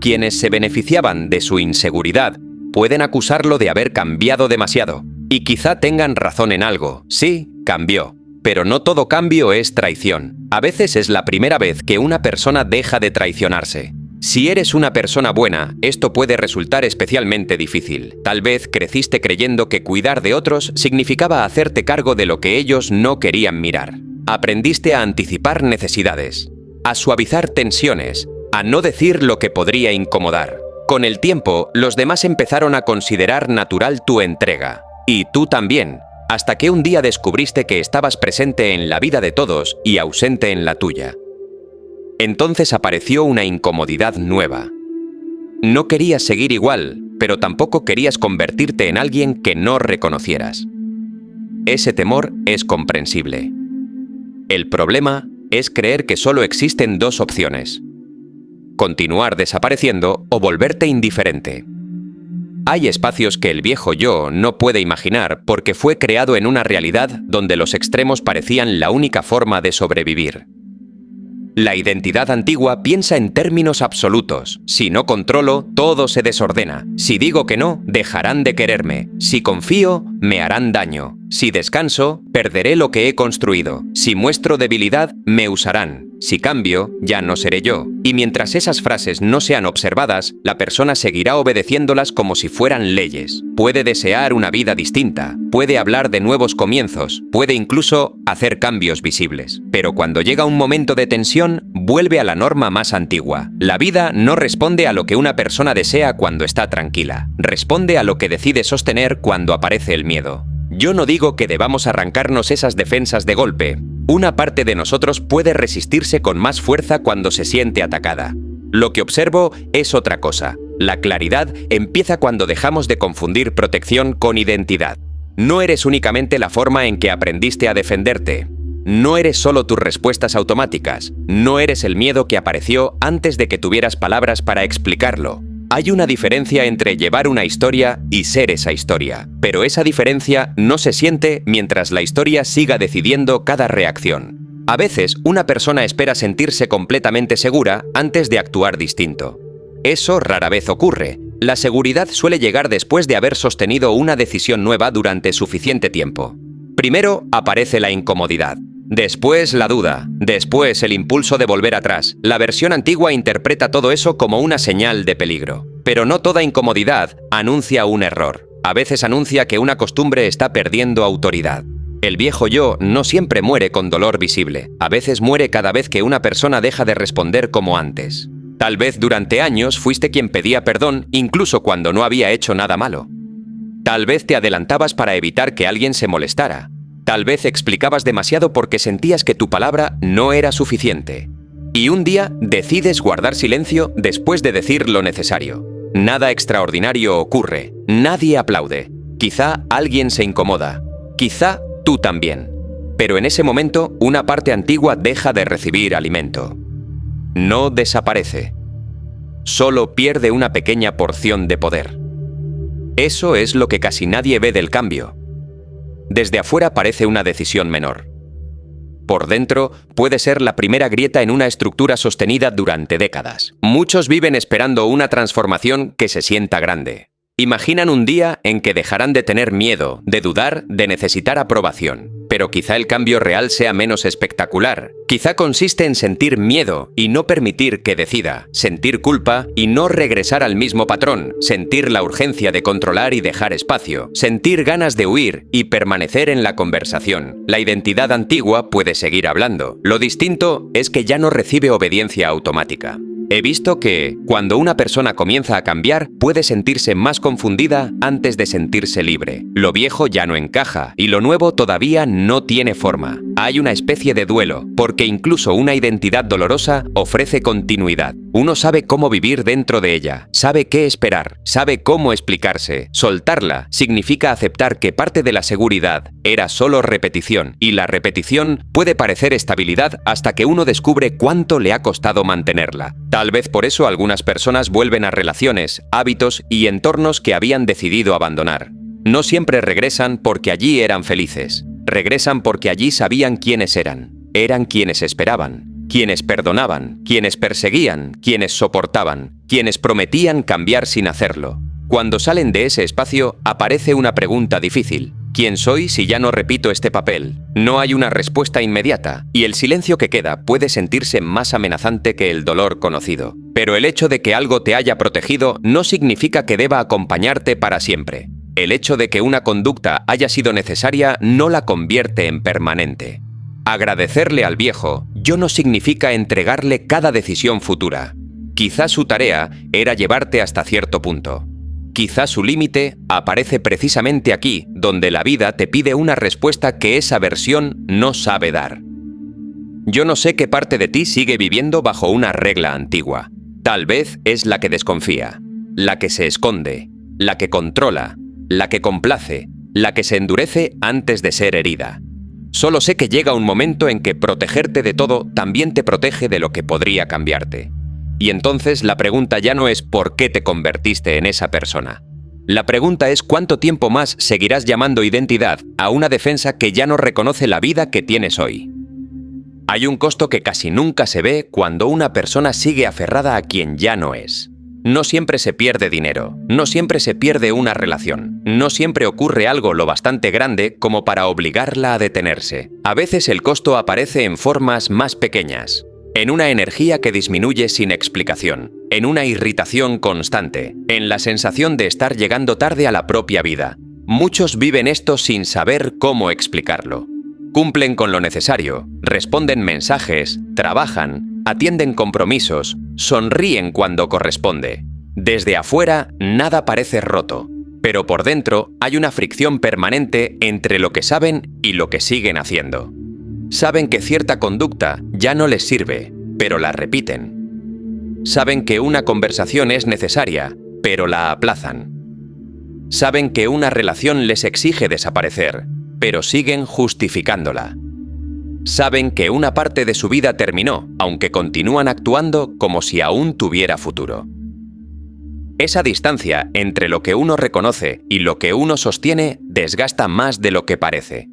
Quienes se beneficiaban de su inseguridad pueden acusarlo de haber cambiado demasiado. Y quizá tengan razón en algo. Sí, cambió. Pero no todo cambio es traición. A veces es la primera vez que una persona deja de traicionarse. Si eres una persona buena, esto puede resultar especialmente difícil. Tal vez creciste creyendo que cuidar de otros significaba hacerte cargo de lo que ellos no querían mirar. Aprendiste a anticipar necesidades, a suavizar tensiones, a no decir lo que podría incomodar. Con el tiempo, los demás empezaron a considerar natural tu entrega. Y tú también, hasta que un día descubriste que estabas presente en la vida de todos y ausente en la tuya. Entonces apareció una incomodidad nueva. No querías seguir igual, pero tampoco querías convertirte en alguien que no reconocieras. Ese temor es comprensible. El problema es creer que solo existen dos opciones: continuar desapareciendo o volverte indiferente. Hay espacios que el viejo yo no puede imaginar porque fue creado en una realidad donde los extremos parecían la única forma de sobrevivir. La identidad antigua piensa en términos absolutos. Si no controlo, todo se desordena. Si digo que no, dejarán de quererme. Si confío, me harán daño. Si descanso, perderé lo que he construido. Si muestro debilidad, me usarán. Si cambio, ya no seré yo. Y mientras esas frases no sean observadas, la persona seguirá obedeciéndolas como si fueran leyes. Puede desear una vida distinta, puede hablar de nuevos comienzos, puede incluso hacer cambios visibles. Pero cuando llega un momento de tensión, vuelve a la norma más antigua. La vida no responde a lo que una persona desea cuando está tranquila. Responde a lo que decide sostener cuando aparece el miedo. Yo no digo que debamos arrancarnos esas defensas de golpe. Una parte de nosotros puede resistirse con más fuerza cuando se siente atacada. Lo que observo es otra cosa. La claridad empieza cuando dejamos de confundir protección con identidad. No eres únicamente la forma en que aprendiste a defenderte. No eres solo tus respuestas automáticas. No eres el miedo que apareció antes de que tuvieras palabras para explicarlo. Hay una diferencia entre llevar una historia y ser esa historia, pero esa diferencia no se siente mientras la historia siga decidiendo cada reacción. A veces, una persona espera sentirse completamente segura antes de actuar distinto. Eso rara vez ocurre. La seguridad suele llegar después de haber sostenido una decisión nueva durante suficiente tiempo. Primero aparece la incomodidad. Después la duda, después el impulso de volver atrás. La versión antigua interpreta todo eso como una señal de peligro. Pero no toda incomodidad anuncia un error. A veces anuncia que una costumbre está perdiendo autoridad. El viejo yo no siempre muere con dolor visible. A veces muere cada vez que una persona deja de responder como antes. Tal vez durante años fuiste quien pedía perdón incluso cuando no había hecho nada malo. Tal vez te adelantabas para evitar que alguien se molestara. Tal vez explicabas demasiado porque sentías que tu palabra no era suficiente. Y un día decides guardar silencio después de decir lo necesario. Nada extraordinario ocurre. Nadie aplaude. Quizá alguien se incomoda. Quizá tú también. pero en ese momento una parte antigua deja de recibir alimento. No desaparece. Solo pierde una pequeña porción de poder. Eso es lo que casi nadie ve del cambio. Desde afuera parece una decisión menor. Por dentro, puede ser la primera grieta en una estructura sostenida durante décadas. Muchos viven esperando una transformación que se sienta grande. Imaginan un día en que dejarán de tener miedo, de dudar, de necesitar aprobación. Pero quizá el cambio real sea menos espectacular. Quizá consiste en sentir miedo y no permitir que decida, sentir culpa y no regresar al mismo patrón, sentir la urgencia de controlar y dejar espacio, sentir ganas de huir y permanecer en la conversación. La identidad antigua puede seguir hablando. Lo distinto es que ya no recibe obediencia automática. He visto que, cuando una persona comienza a cambiar, puede sentirse más confundida antes de sentirse libre. Lo viejo ya no encaja y lo nuevo todavía no tiene forma. Hay una especie de duelo, porque incluso una identidad dolorosa ofrece continuidad. Uno sabe cómo vivir dentro de ella, sabe qué esperar, sabe cómo explicarse. Soltarla significa aceptar que parte de la seguridad era solo repetición, y la repetición puede parecer estabilidad hasta que uno descubre cuánto le ha costado mantenerla. Tal vez por eso algunas personas vuelven a relaciones, hábitos y entornos que habían decidido abandonar. No siempre regresan porque allí eran felices. Regresan porque allí sabían quiénes eran. Eran quienes esperaban, quienes perdonaban, quienes perseguían, quienes soportaban, quienes prometían cambiar sin hacerlo. Cuando salen de ese espacio, aparece una pregunta difícil. ¿Quién soy si ya no repito este papel? No hay una respuesta inmediata, y el silencio que queda puede sentirse más amenazante que el dolor conocido. Pero el hecho de que algo te haya protegido no significa que deba acompañarte para siempre. El hecho de que una conducta haya sido necesaria no la convierte en permanente. Agradecerle al viejo yo no significa entregarle cada decisión futura. Quizá su tarea era llevarte hasta cierto punto. Quizá su límite aparece precisamente aquí, donde la vida te pide una respuesta que esa versión no sabe dar. Yo no sé qué parte de ti sigue viviendo bajo una regla antigua. Tal vez es la que desconfía, la que se esconde, la que controla, la que complace, la que se endurece antes de ser herida. Solo sé que llega un momento en que protegerte de todo también te protege de lo que podría cambiarte. Y entonces la pregunta ya no es ¿por qué te convertiste en esa persona? La pregunta es ¿cuánto tiempo más seguirás llamando identidad a una defensa que ya no reconoce la vida que tienes hoy? Hay un costo que casi nunca se ve cuando una persona sigue aferrada a quien ya no es. No siempre se pierde dinero, no siempre se pierde una relación, no siempre ocurre algo lo bastante grande como para obligarla a detenerse. A veces el costo aparece en formas más pequeñas. En una energía que disminuye sin explicación, en una irritación constante, en la sensación de estar llegando tarde a la propia vida. Muchos viven esto sin saber cómo explicarlo. Cumplen con lo necesario, responden mensajes, trabajan, atienden compromisos, sonríen cuando corresponde. Desde afuera, nada parece roto, pero por dentro hay una fricción permanente entre lo que saben y lo que siguen haciendo. Saben que cierta conducta ya no les sirve, pero la repiten. Saben que una conversación es necesaria, pero la aplazan. Saben que una relación les exige desaparecer, pero siguen justificándola. Saben que una parte de su vida terminó, aunque continúan actuando como si aún tuviera futuro. Esa distancia entre lo que uno reconoce y lo que uno sostiene desgasta más de lo que parece.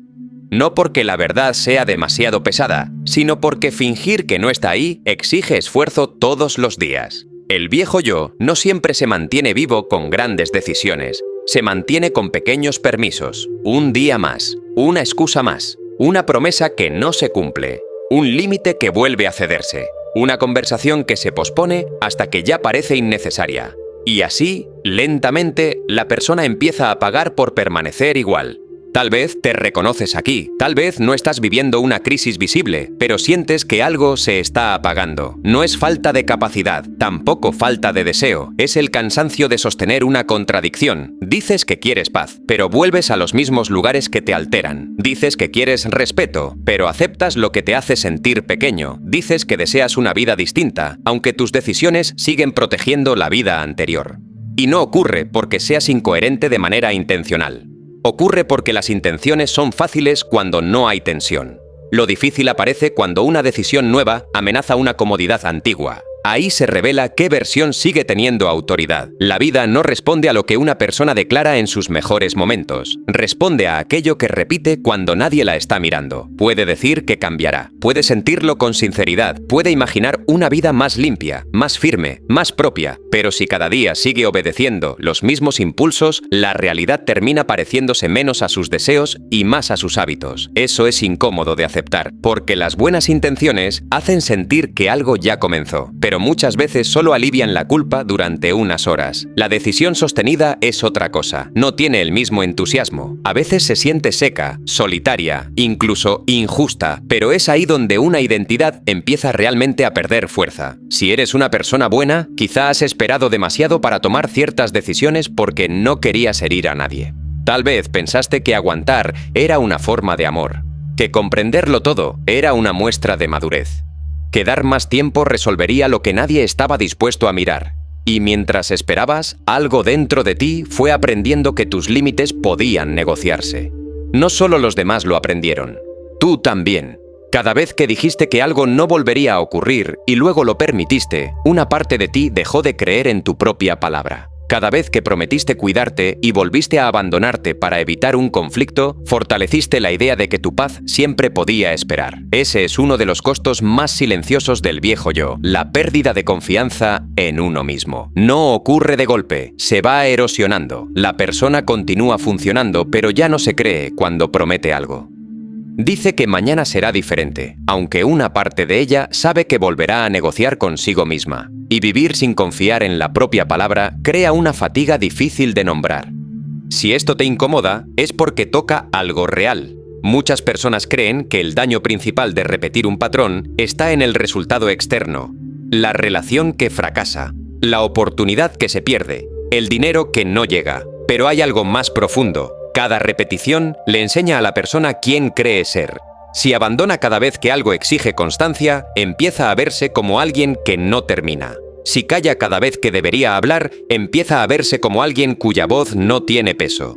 No porque la verdad sea demasiado pesada, sino porque fingir que no está ahí exige esfuerzo todos los días. El viejo yo no siempre se mantiene vivo con grandes decisiones. Se mantiene con pequeños permisos, un día más, una excusa más, una promesa que no se cumple, un límite que vuelve a cederse, una conversación que se pospone hasta que ya parece innecesaria. Y así, lentamente, la persona empieza a pagar por permanecer igual. Tal vez te reconoces aquí, tal vez no estás viviendo una crisis visible, pero sientes que algo se está apagando. No es falta de capacidad, tampoco falta de deseo, es el cansancio de sostener una contradicción. Dices que quieres paz, pero vuelves a los mismos lugares que te alteran. Dices que quieres respeto, pero aceptas lo que te hace sentir pequeño. Dices que deseas una vida distinta, aunque tus decisiones siguen protegiendo la vida anterior. Y no ocurre porque seas incoherente de manera intencional. Ocurre porque las intenciones son fáciles cuando no hay tensión. Lo difícil aparece cuando una decisión nueva amenaza una comodidad antigua. Ahí se revela qué versión sigue teniendo autoridad. La vida no responde a lo que una persona declara en sus mejores momentos. Responde a aquello que repite cuando nadie la está mirando. Puede decir que cambiará. Puede sentirlo con sinceridad. Puede imaginar una vida más limpia, más firme, más propia. Pero si cada día sigue obedeciendo los mismos impulsos, la realidad termina pareciéndose menos a sus deseos y más a sus hábitos. Eso es incómodo de aceptar, porque las buenas intenciones hacen sentir que algo ya comenzó. Pero muchas veces solo alivian la culpa durante unas horas. La decisión sostenida es otra cosa. No tiene el mismo entusiasmo. A veces se siente seca, solitaria, incluso injusta, pero es ahí donde una identidad empieza realmente a perder fuerza. Si eres una persona buena, quizá has esperado demasiado para tomar ciertas decisiones porque no querías herir a nadie. Tal vez pensaste que aguantar era una forma de amor, que comprenderlo todo era una muestra de madurez, que dar más tiempo resolvería lo que nadie estaba dispuesto a mirar. Y mientras esperabas, algo dentro de ti fue aprendiendo que tus límites podían negociarse. No solo los demás lo aprendieron, tú también. Cada vez que dijiste que algo no volvería a ocurrir y luego lo permitiste, una parte de ti dejó de creer en tu propia palabra. Cada vez que prometiste cuidarte y volviste a abandonarte para evitar un conflicto, fortaleciste la idea de que tu paz siempre podía esperar. Ese es uno de los costos más silenciosos del viejo yo, la pérdida de confianza en uno mismo. No ocurre de golpe, se va erosionando. La persona continúa funcionando, pero ya no se cree cuando promete algo. Dice que mañana será diferente, aunque una parte de ella sabe que volverá a negociar consigo misma. Y vivir sin confiar en la propia palabra crea una fatiga difícil de nombrar. Si esto te incomoda, es porque toca algo real. Muchas personas creen que el daño principal de repetir un patrón está en el resultado externo, la relación que fracasa, la oportunidad que se pierde, el dinero que no llega. Pero hay algo más profundo. Cada repetición le enseña a la persona quién cree ser. Si abandona cada vez que algo exige constancia, empieza a verse como alguien que no termina. Si calla cada vez que debería hablar, empieza a verse como alguien cuya voz no tiene peso.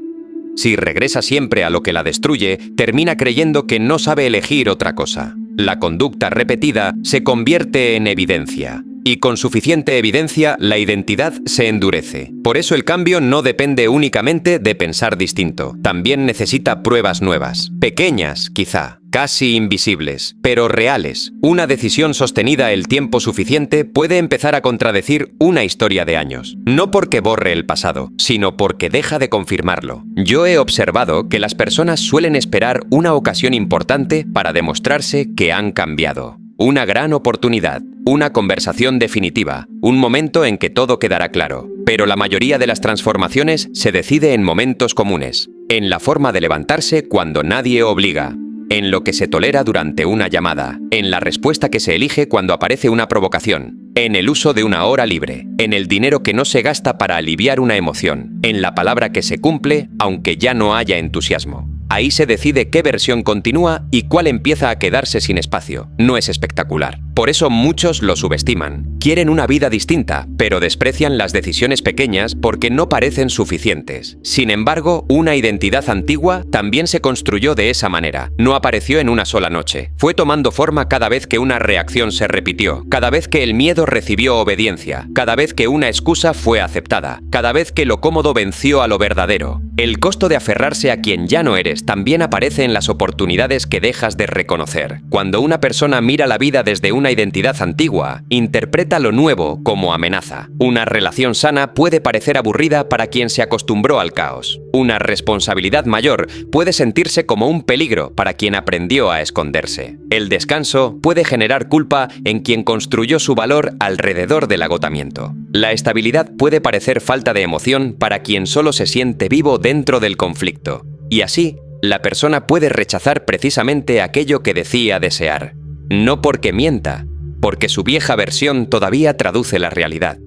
Si regresa siempre a lo que la destruye, termina creyendo que no sabe elegir otra cosa. La conducta repetida se convierte en evidencia. Y con suficiente evidencia, la identidad se endurece. Por eso el cambio no depende únicamente de pensar distinto. También necesita pruebas nuevas. Pequeñas, quizá. Casi invisibles, pero reales. Una decisión sostenida el tiempo suficiente puede empezar a contradecir una historia de años. No porque borre el pasado, sino porque deja de confirmarlo. Yo he observado que las personas suelen esperar una ocasión importante para demostrarse que han cambiado. Una gran oportunidad, una conversación definitiva, un momento en que todo quedará claro. Pero la mayoría de las transformaciones se decide en momentos comunes, en la forma de levantarse cuando nadie obliga, en lo que se tolera durante una llamada, en la respuesta que se elige cuando aparece una provocación, en el uso de una hora libre, en el dinero que no se gasta para aliviar una emoción, en la palabra que se cumple aunque ya no haya entusiasmo. Ahí se decide qué versión continúa y cuál empieza a quedarse sin espacio. No es espectacular. Por eso muchos lo subestiman. Quieren una vida distinta, pero desprecian las decisiones pequeñas porque no parecen suficientes. Sin embargo, una identidad antigua también se construyó de esa manera. No apareció en una sola noche. Fue tomando forma cada vez que una reacción se repitió, cada vez que el miedo recibió obediencia, cada vez que una excusa fue aceptada, cada vez que lo cómodo venció a lo verdadero. El costo de aferrarse a quien ya no eres también aparece en las oportunidades que dejas de reconocer. Cuando una persona mira la vida desde una identidad antigua, interpreta lo nuevo como amenaza. Una relación sana puede parecer aburrida para quien se acostumbró al caos. Una responsabilidad mayor puede sentirse como un peligro para quien aprendió a esconderse. El descanso puede generar culpa en quien construyó su valor alrededor del agotamiento. La estabilidad puede parecer falta de emoción para quien solo se siente vivo dentro del conflicto. Y así, la persona puede rechazar precisamente aquello que decía desear. No porque mienta, porque su vieja versión todavía traduce la realidad.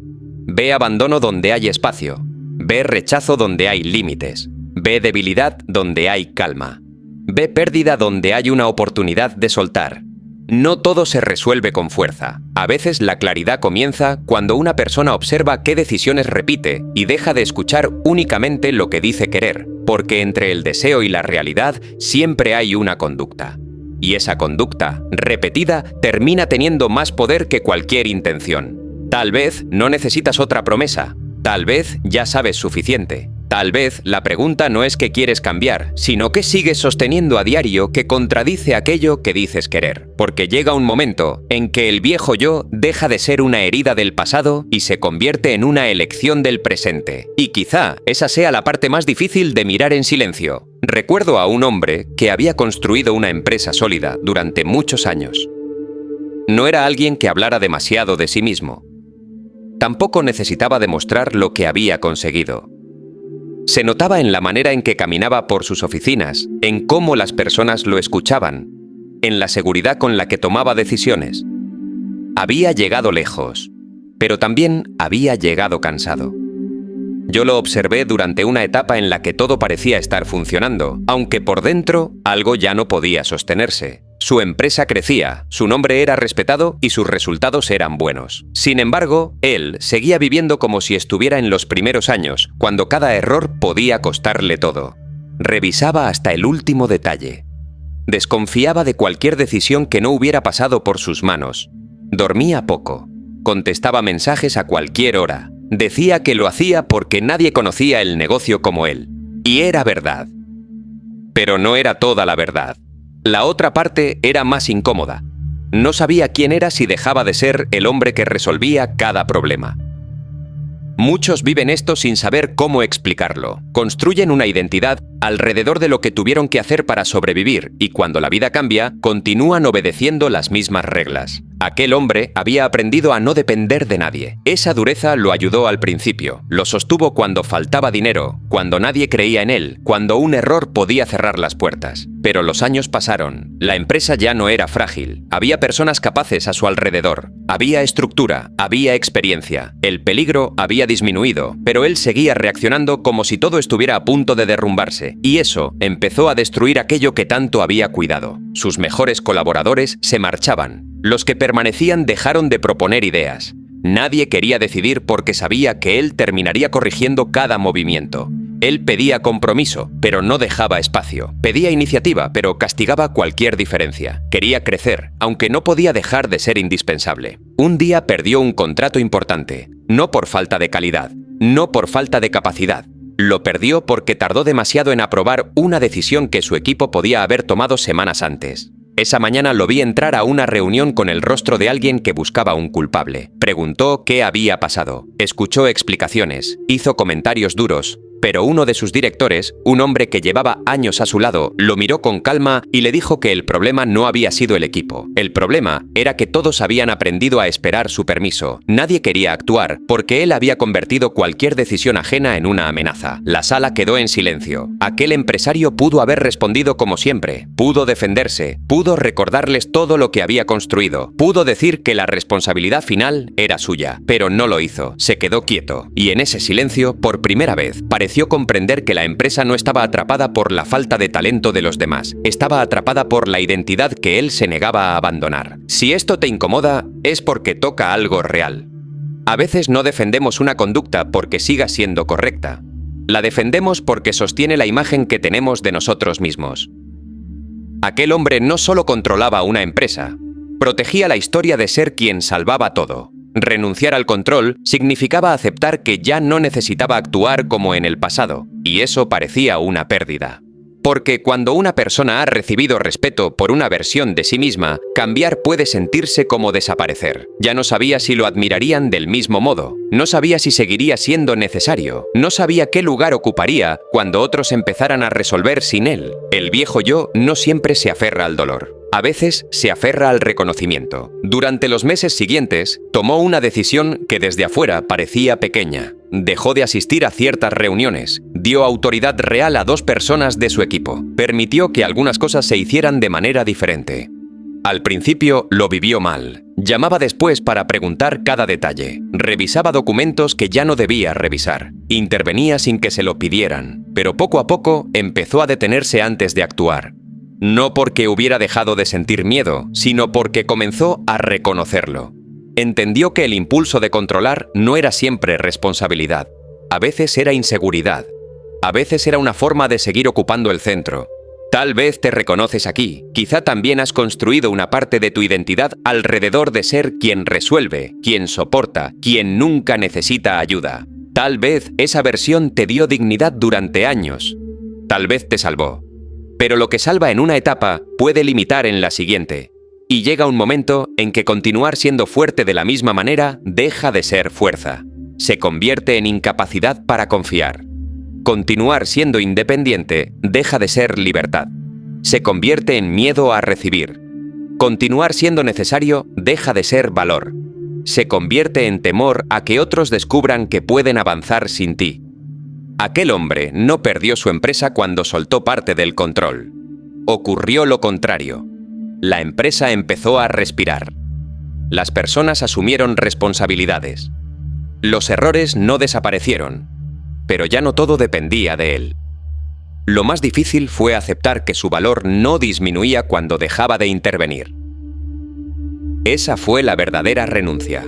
Ve abandono donde hay espacio, ve rechazo donde hay límites, ve debilidad donde hay calma, ve pérdida donde hay una oportunidad de soltar. No todo se resuelve con fuerza. A veces la claridad comienza cuando una persona observa qué decisiones repite y deja de escuchar únicamente lo que dice querer, porque entre el deseo y la realidad siempre hay una conducta. Y esa conducta, repetida, termina teniendo más poder que cualquier intención. Tal vez no necesitas otra promesa. Tal vez ya sabes suficiente. Tal vez la pregunta no es qué quieres cambiar, sino qué sigues sosteniendo a diario que contradice aquello que dices querer. Porque llega un momento en que el viejo yo deja de ser una herida del pasado y se convierte en una elección del presente. Y quizá esa sea la parte más difícil de mirar en silencio. Recuerdo a un hombre que había construido una empresa sólida durante muchos años. No era alguien que hablara demasiado de sí mismo. Tampoco necesitaba demostrar lo que había conseguido. Se notaba en la manera en que caminaba por sus oficinas, en cómo las personas lo escuchaban, en la seguridad con la que tomaba decisiones. Había llegado lejos, pero también había llegado cansado. Yo lo observé durante una etapa en la que todo parecía estar funcionando, aunque por dentro algo ya no podía sostenerse. Su empresa crecía, su nombre era respetado y sus resultados eran buenos. Sin embargo, él seguía viviendo como si estuviera en los primeros años, cuando cada error podía costarle todo. Revisaba hasta el último detalle. Desconfiaba de cualquier decisión que no hubiera pasado por sus manos. Dormía poco. Contestaba mensajes a cualquier hora. Decía que lo hacía porque nadie conocía el negocio como él. Y era verdad. Pero no era toda la verdad. La otra parte era más incómoda. No sabía quién era si dejaba de ser el hombre que resolvía cada problema. Muchos viven esto sin saber cómo explicarlo. Construyen una identidad alrededor de lo que tuvieron que hacer para sobrevivir y cuando la vida cambia, continúan obedeciendo las mismas reglas. Aquel hombre había aprendido a no depender de nadie. Esa dureza lo ayudó al principio. Lo sostuvo cuando faltaba dinero, cuando nadie creía en él, cuando un error podía cerrar las puertas. Pero los años pasaron. La empresa ya no era frágil. Había personas capaces a su alrededor. Había estructura, había experiencia. El peligro había disminuido, pero él seguía reaccionando como si todo estuviera a punto de derrumbarse. Y eso empezó a destruir aquello que tanto había cuidado. Sus mejores colaboradores se marchaban. Los que permanecían dejaron de proponer ideas. Nadie quería decidir porque sabía que él terminaría corrigiendo cada movimiento. Él pedía compromiso, pero no dejaba espacio. Pedía iniciativa, pero castigaba cualquier diferencia. Quería crecer, aunque no podía dejar de ser indispensable. Un día perdió un contrato importante, no por falta de calidad, no por falta de capacidad. Lo perdió porque tardó demasiado en aprobar una decisión que su equipo podía haber tomado semanas antes. Esa mañana lo vi entrar a una reunión con el rostro de alguien que buscaba un culpable. Preguntó qué había pasado. Escuchó explicaciones. Hizo comentarios duros. Pero uno de sus directores, un hombre que llevaba años a su lado, lo miró con calma y le dijo que el problema no había sido el equipo. El problema era que todos habían aprendido a esperar su permiso. Nadie quería actuar, porque él había convertido cualquier decisión ajena en una amenaza. La sala quedó en silencio. Aquel empresario pudo haber respondido como siempre. Pudo defenderse. Pudo recordarles todo lo que había construido. Pudo decir que la responsabilidad final era suya. Pero no lo hizo. Se quedó quieto. Y en ese silencio, por primera vez, pareció comprender que la empresa no estaba atrapada por la falta de talento de los demás, estaba atrapada por la identidad que él se negaba a abandonar. Si esto te incomoda, es porque toca algo real. A veces no defendemos una conducta porque siga siendo correcta. La defendemos porque sostiene la imagen que tenemos de nosotros mismos. Aquel hombre no solo controlaba una empresa, protegía la historia de ser quien salvaba todo. Renunciar al control significaba aceptar que ya no necesitaba actuar como en el pasado, y eso parecía una pérdida. Porque cuando una persona ha recibido respeto por una versión de sí misma, cambiar puede sentirse como desaparecer. Ya no sabía si lo admirarían del mismo modo, no sabía si seguiría siendo necesario, no sabía qué lugar ocuparía cuando otros empezaran a resolver sin él. El viejo yo no siempre se aferra al dolor. A veces se aferra al reconocimiento. Durante los meses siguientes, tomó una decisión que desde afuera parecía pequeña. Dejó de asistir a ciertas reuniones, dio autoridad real a 2 personas de su equipo, permitió que algunas cosas se hicieran de manera diferente. Al principio lo vivió mal. Llamaba después para preguntar cada detalle. Revisaba documentos que ya no debía revisar. Intervenía sin que se lo pidieran, pero poco a poco empezó a detenerse antes de actuar. No porque hubiera dejado de sentir miedo, sino porque comenzó a reconocerlo. Entendió que el impulso de controlar no era siempre responsabilidad. A veces era inseguridad. A veces era una forma de seguir ocupando el centro. Tal vez te reconoces aquí. Quizá también has construido una parte de tu identidad alrededor de ser quien resuelve, quien soporta, quien nunca necesita ayuda. Tal vez esa versión te dio dignidad durante años. Tal vez te salvó. Pero lo que salva en una etapa puede limitar en la siguiente. Y llega un momento en que continuar siendo fuerte de la misma manera deja de ser fuerza. Se convierte en incapacidad para confiar. Continuar siendo independiente deja de ser libertad. Se convierte en miedo a recibir. Continuar siendo necesario deja de ser valor. Se convierte en temor a que otros descubran que pueden avanzar sin ti. Aquel hombre no perdió su empresa cuando soltó parte del control. Ocurrió lo contrario. La empresa empezó a respirar. Las personas asumieron responsabilidades. Los errores no desaparecieron, pero ya no todo dependía de él. Lo más difícil fue aceptar que su valor no disminuía cuando dejaba de intervenir. Esa fue la verdadera renuncia.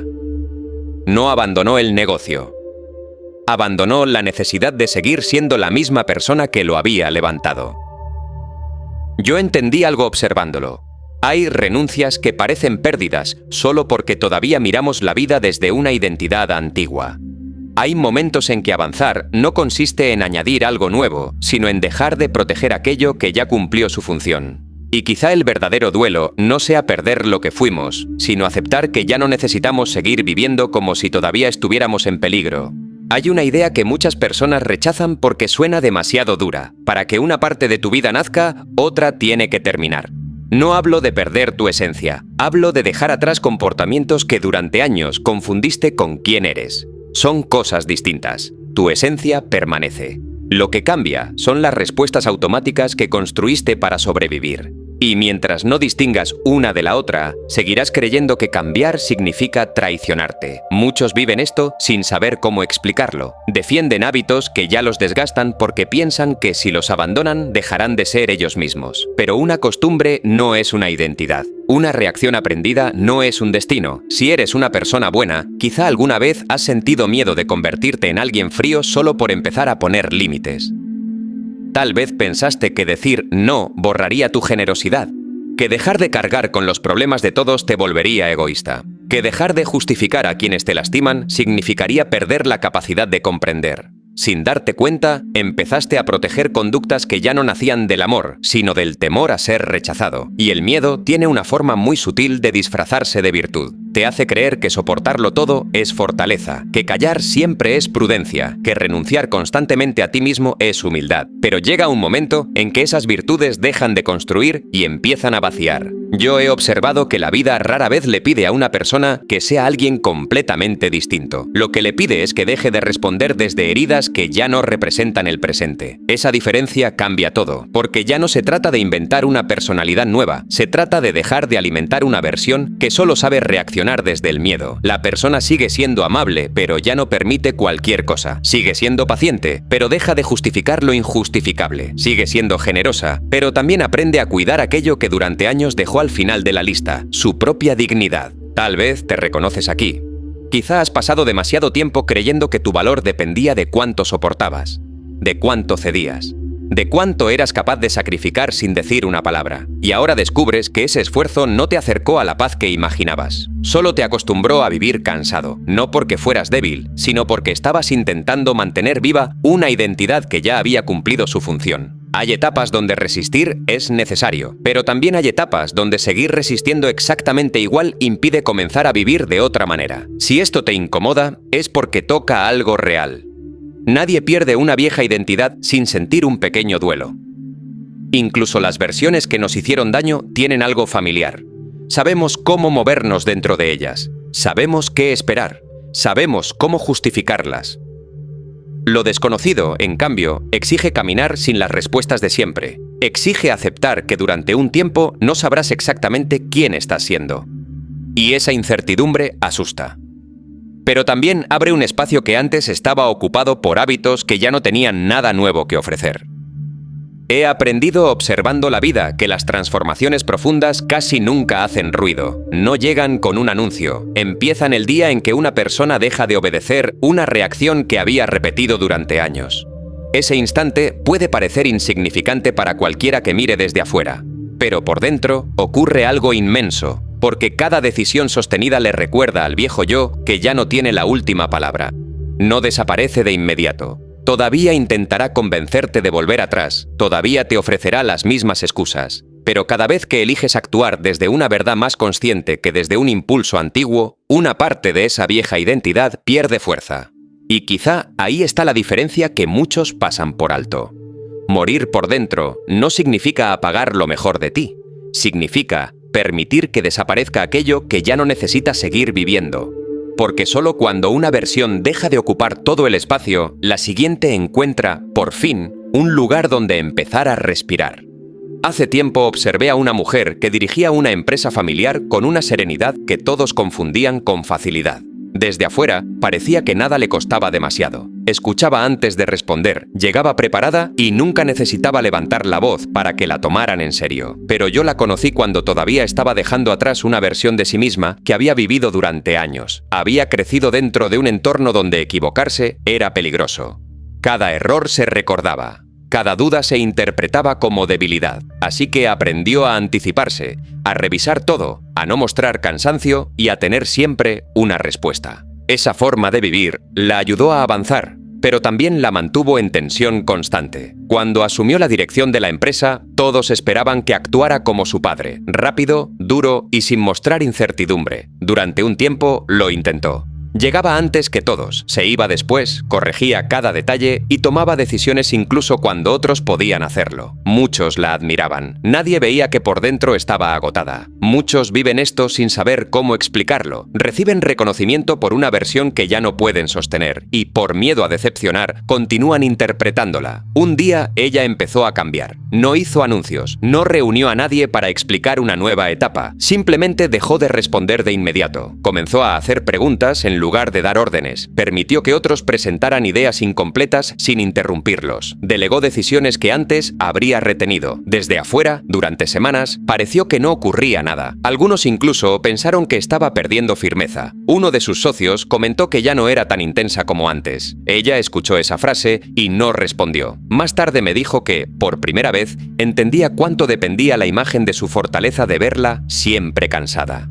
No abandonó el negocio. Abandonó la necesidad de seguir siendo la misma persona que lo había levantado. Yo entendí algo observándolo. Hay renuncias que parecen pérdidas solo porque todavía miramos la vida desde una identidad antigua. Hay momentos en que avanzar no consiste en añadir algo nuevo, sino en dejar de proteger aquello que ya cumplió su función. Y quizá el verdadero duelo no sea perder lo que fuimos, sino aceptar que ya no necesitamos seguir viviendo como si todavía estuviéramos en peligro. Hay una idea que muchas personas rechazan porque suena demasiado dura. Para que una parte de tu vida nazca, otra tiene que terminar. No hablo de perder tu esencia, hablo de dejar atrás comportamientos que durante años confundiste con quién eres. Son cosas distintas. Tu esencia permanece. Lo que cambia son las respuestas automáticas que construiste para sobrevivir. Y mientras no distingas una de la otra, seguirás creyendo que cambiar significa traicionarte. Muchos viven esto sin saber cómo explicarlo. Defienden hábitos que ya los desgastan porque piensan que si los abandonan dejarán de ser ellos mismos. Pero una costumbre no es una identidad. Una reacción aprendida no es un destino. Si eres una persona buena, quizá alguna vez has sentido miedo de convertirte en alguien frío solo por empezar a poner límites. Tal vez pensaste que decir no borraría tu generosidad, que dejar de cargar con los problemas de todos te volvería egoísta, que dejar de justificar a quienes te lastiman significaría perder la capacidad de comprender. Sin darte cuenta, empezaste a proteger conductas que ya no nacían del amor, sino del temor a ser rechazado. Y el miedo tiene una forma muy sutil de disfrazarse de virtud. Te hace creer que soportarlo todo es fortaleza, que callar siempre es prudencia, que renunciar constantemente a ti mismo es humildad. Pero llega un momento en que esas virtudes dejan de construir y empiezan a vaciar. Yo he observado que la vida rara vez le pide a una persona que sea alguien completamente distinto. Lo que le pide es que deje de responder desde heridas que ya no representan el presente. Esa diferencia cambia todo, porque ya no se trata de inventar una personalidad nueva, se trata de dejar de alimentar una versión que solo sabe reaccionar desde el miedo. La persona sigue siendo amable, pero ya no permite cualquier cosa. Sigue siendo paciente, pero deja de justificar lo injustificable. Sigue siendo generosa, pero también aprende a cuidar aquello que durante años dejó al final de la lista, su propia dignidad. Tal vez te reconoces aquí. Quizá has pasado demasiado tiempo creyendo que tu valor dependía de cuánto soportabas, de cuánto cedías, de cuánto eras capaz de sacrificar sin decir una palabra. Y ahora descubres que ese esfuerzo no te acercó a la paz que imaginabas. Solo te acostumbró a vivir cansado, no porque fueras débil, sino porque estabas intentando mantener viva una identidad que ya había cumplido su función. Hay etapas donde resistir es necesario, pero también hay etapas donde seguir resistiendo exactamente igual impide comenzar a vivir de otra manera. Si esto te incomoda, es porque toca algo real. Nadie pierde una vieja identidad sin sentir un pequeño duelo. Incluso las versiones que nos hicieron daño tienen algo familiar. Sabemos cómo movernos dentro de ellas. Sabemos qué esperar. Sabemos cómo justificarlas. Lo desconocido, en cambio, exige caminar sin las respuestas de siempre. Exige aceptar que durante un tiempo no sabrás exactamente quién estás siendo. Y esa incertidumbre asusta. Pero también abre un espacio que antes estaba ocupado por hábitos que ya no tenían nada nuevo que ofrecer. He aprendido observando la vida que las transformaciones profundas casi nunca hacen ruido. No llegan con un anuncio. Empiezan el día en que una persona deja de obedecer una reacción que había repetido durante años. Ese instante puede parecer insignificante para cualquiera que mire desde afuera, pero por dentro ocurre algo inmenso, porque cada decisión sostenida le recuerda al viejo yo que ya no tiene la última palabra. No desaparece de inmediato. Todavía intentará convencerte de volver atrás, todavía te ofrecerá las mismas excusas. Pero cada vez que eliges actuar desde una verdad más consciente que desde un impulso antiguo, una parte de esa vieja identidad pierde fuerza. Y quizá ahí está la diferencia que muchos pasan por alto. Morir por dentro no significa apagar lo mejor de ti. Significa permitir que desaparezca aquello que ya no necesita seguir viviendo. Porque solo cuando una versión deja de ocupar todo el espacio, la siguiente encuentra, por fin, un lugar donde empezar a respirar. Hace tiempo observé a una mujer que dirigía una empresa familiar con una serenidad que todos confundían con facilidad. Desde afuera, parecía que nada le costaba demasiado. Escuchaba antes de responder, llegaba preparada y nunca necesitaba levantar la voz para que la tomaran en serio. Pero yo la conocí cuando todavía estaba dejando atrás una versión de sí misma que había vivido durante años. Había crecido dentro de un entorno donde equivocarse era peligroso. Cada error se recordaba. Cada duda se interpretaba como debilidad, así que aprendió a anticiparse, a revisar todo, a no mostrar cansancio y a tener siempre una respuesta. Esa forma de vivir la ayudó a avanzar, pero también la mantuvo en tensión constante. Cuando asumió la dirección de la empresa, todos esperaban que actuara como su padre, rápido, duro y sin mostrar incertidumbre. Durante un tiempo lo intentó. Llegaba antes que todos, se iba después, corregía cada detalle y tomaba decisiones incluso cuando otros podían hacerlo. Muchos la admiraban. Nadie veía que por dentro estaba agotada. Muchos viven esto sin saber cómo explicarlo. Reciben reconocimiento por una versión que ya no pueden sostener y, por miedo a decepcionar, continúan interpretándola. Un día ella empezó a cambiar. No hizo anuncios, no reunió a nadie para explicar una nueva etapa. Simplemente dejó de responder de inmediato. Comenzó a hacer preguntas en lugar de dar órdenes, permitió que otros presentaran ideas incompletas sin interrumpirlos, delegó decisiones que antes habría retenido. Desde afuera, durante semanas, pareció que no ocurría nada. Algunos incluso pensaron que estaba perdiendo firmeza. Uno de sus socios comentó que ya no era tan intensa como antes. Ella escuchó esa frase y no respondió. Más tarde me dijo que, por primera vez, entendía cuánto dependía la imagen de su fortaleza de verla siempre cansada.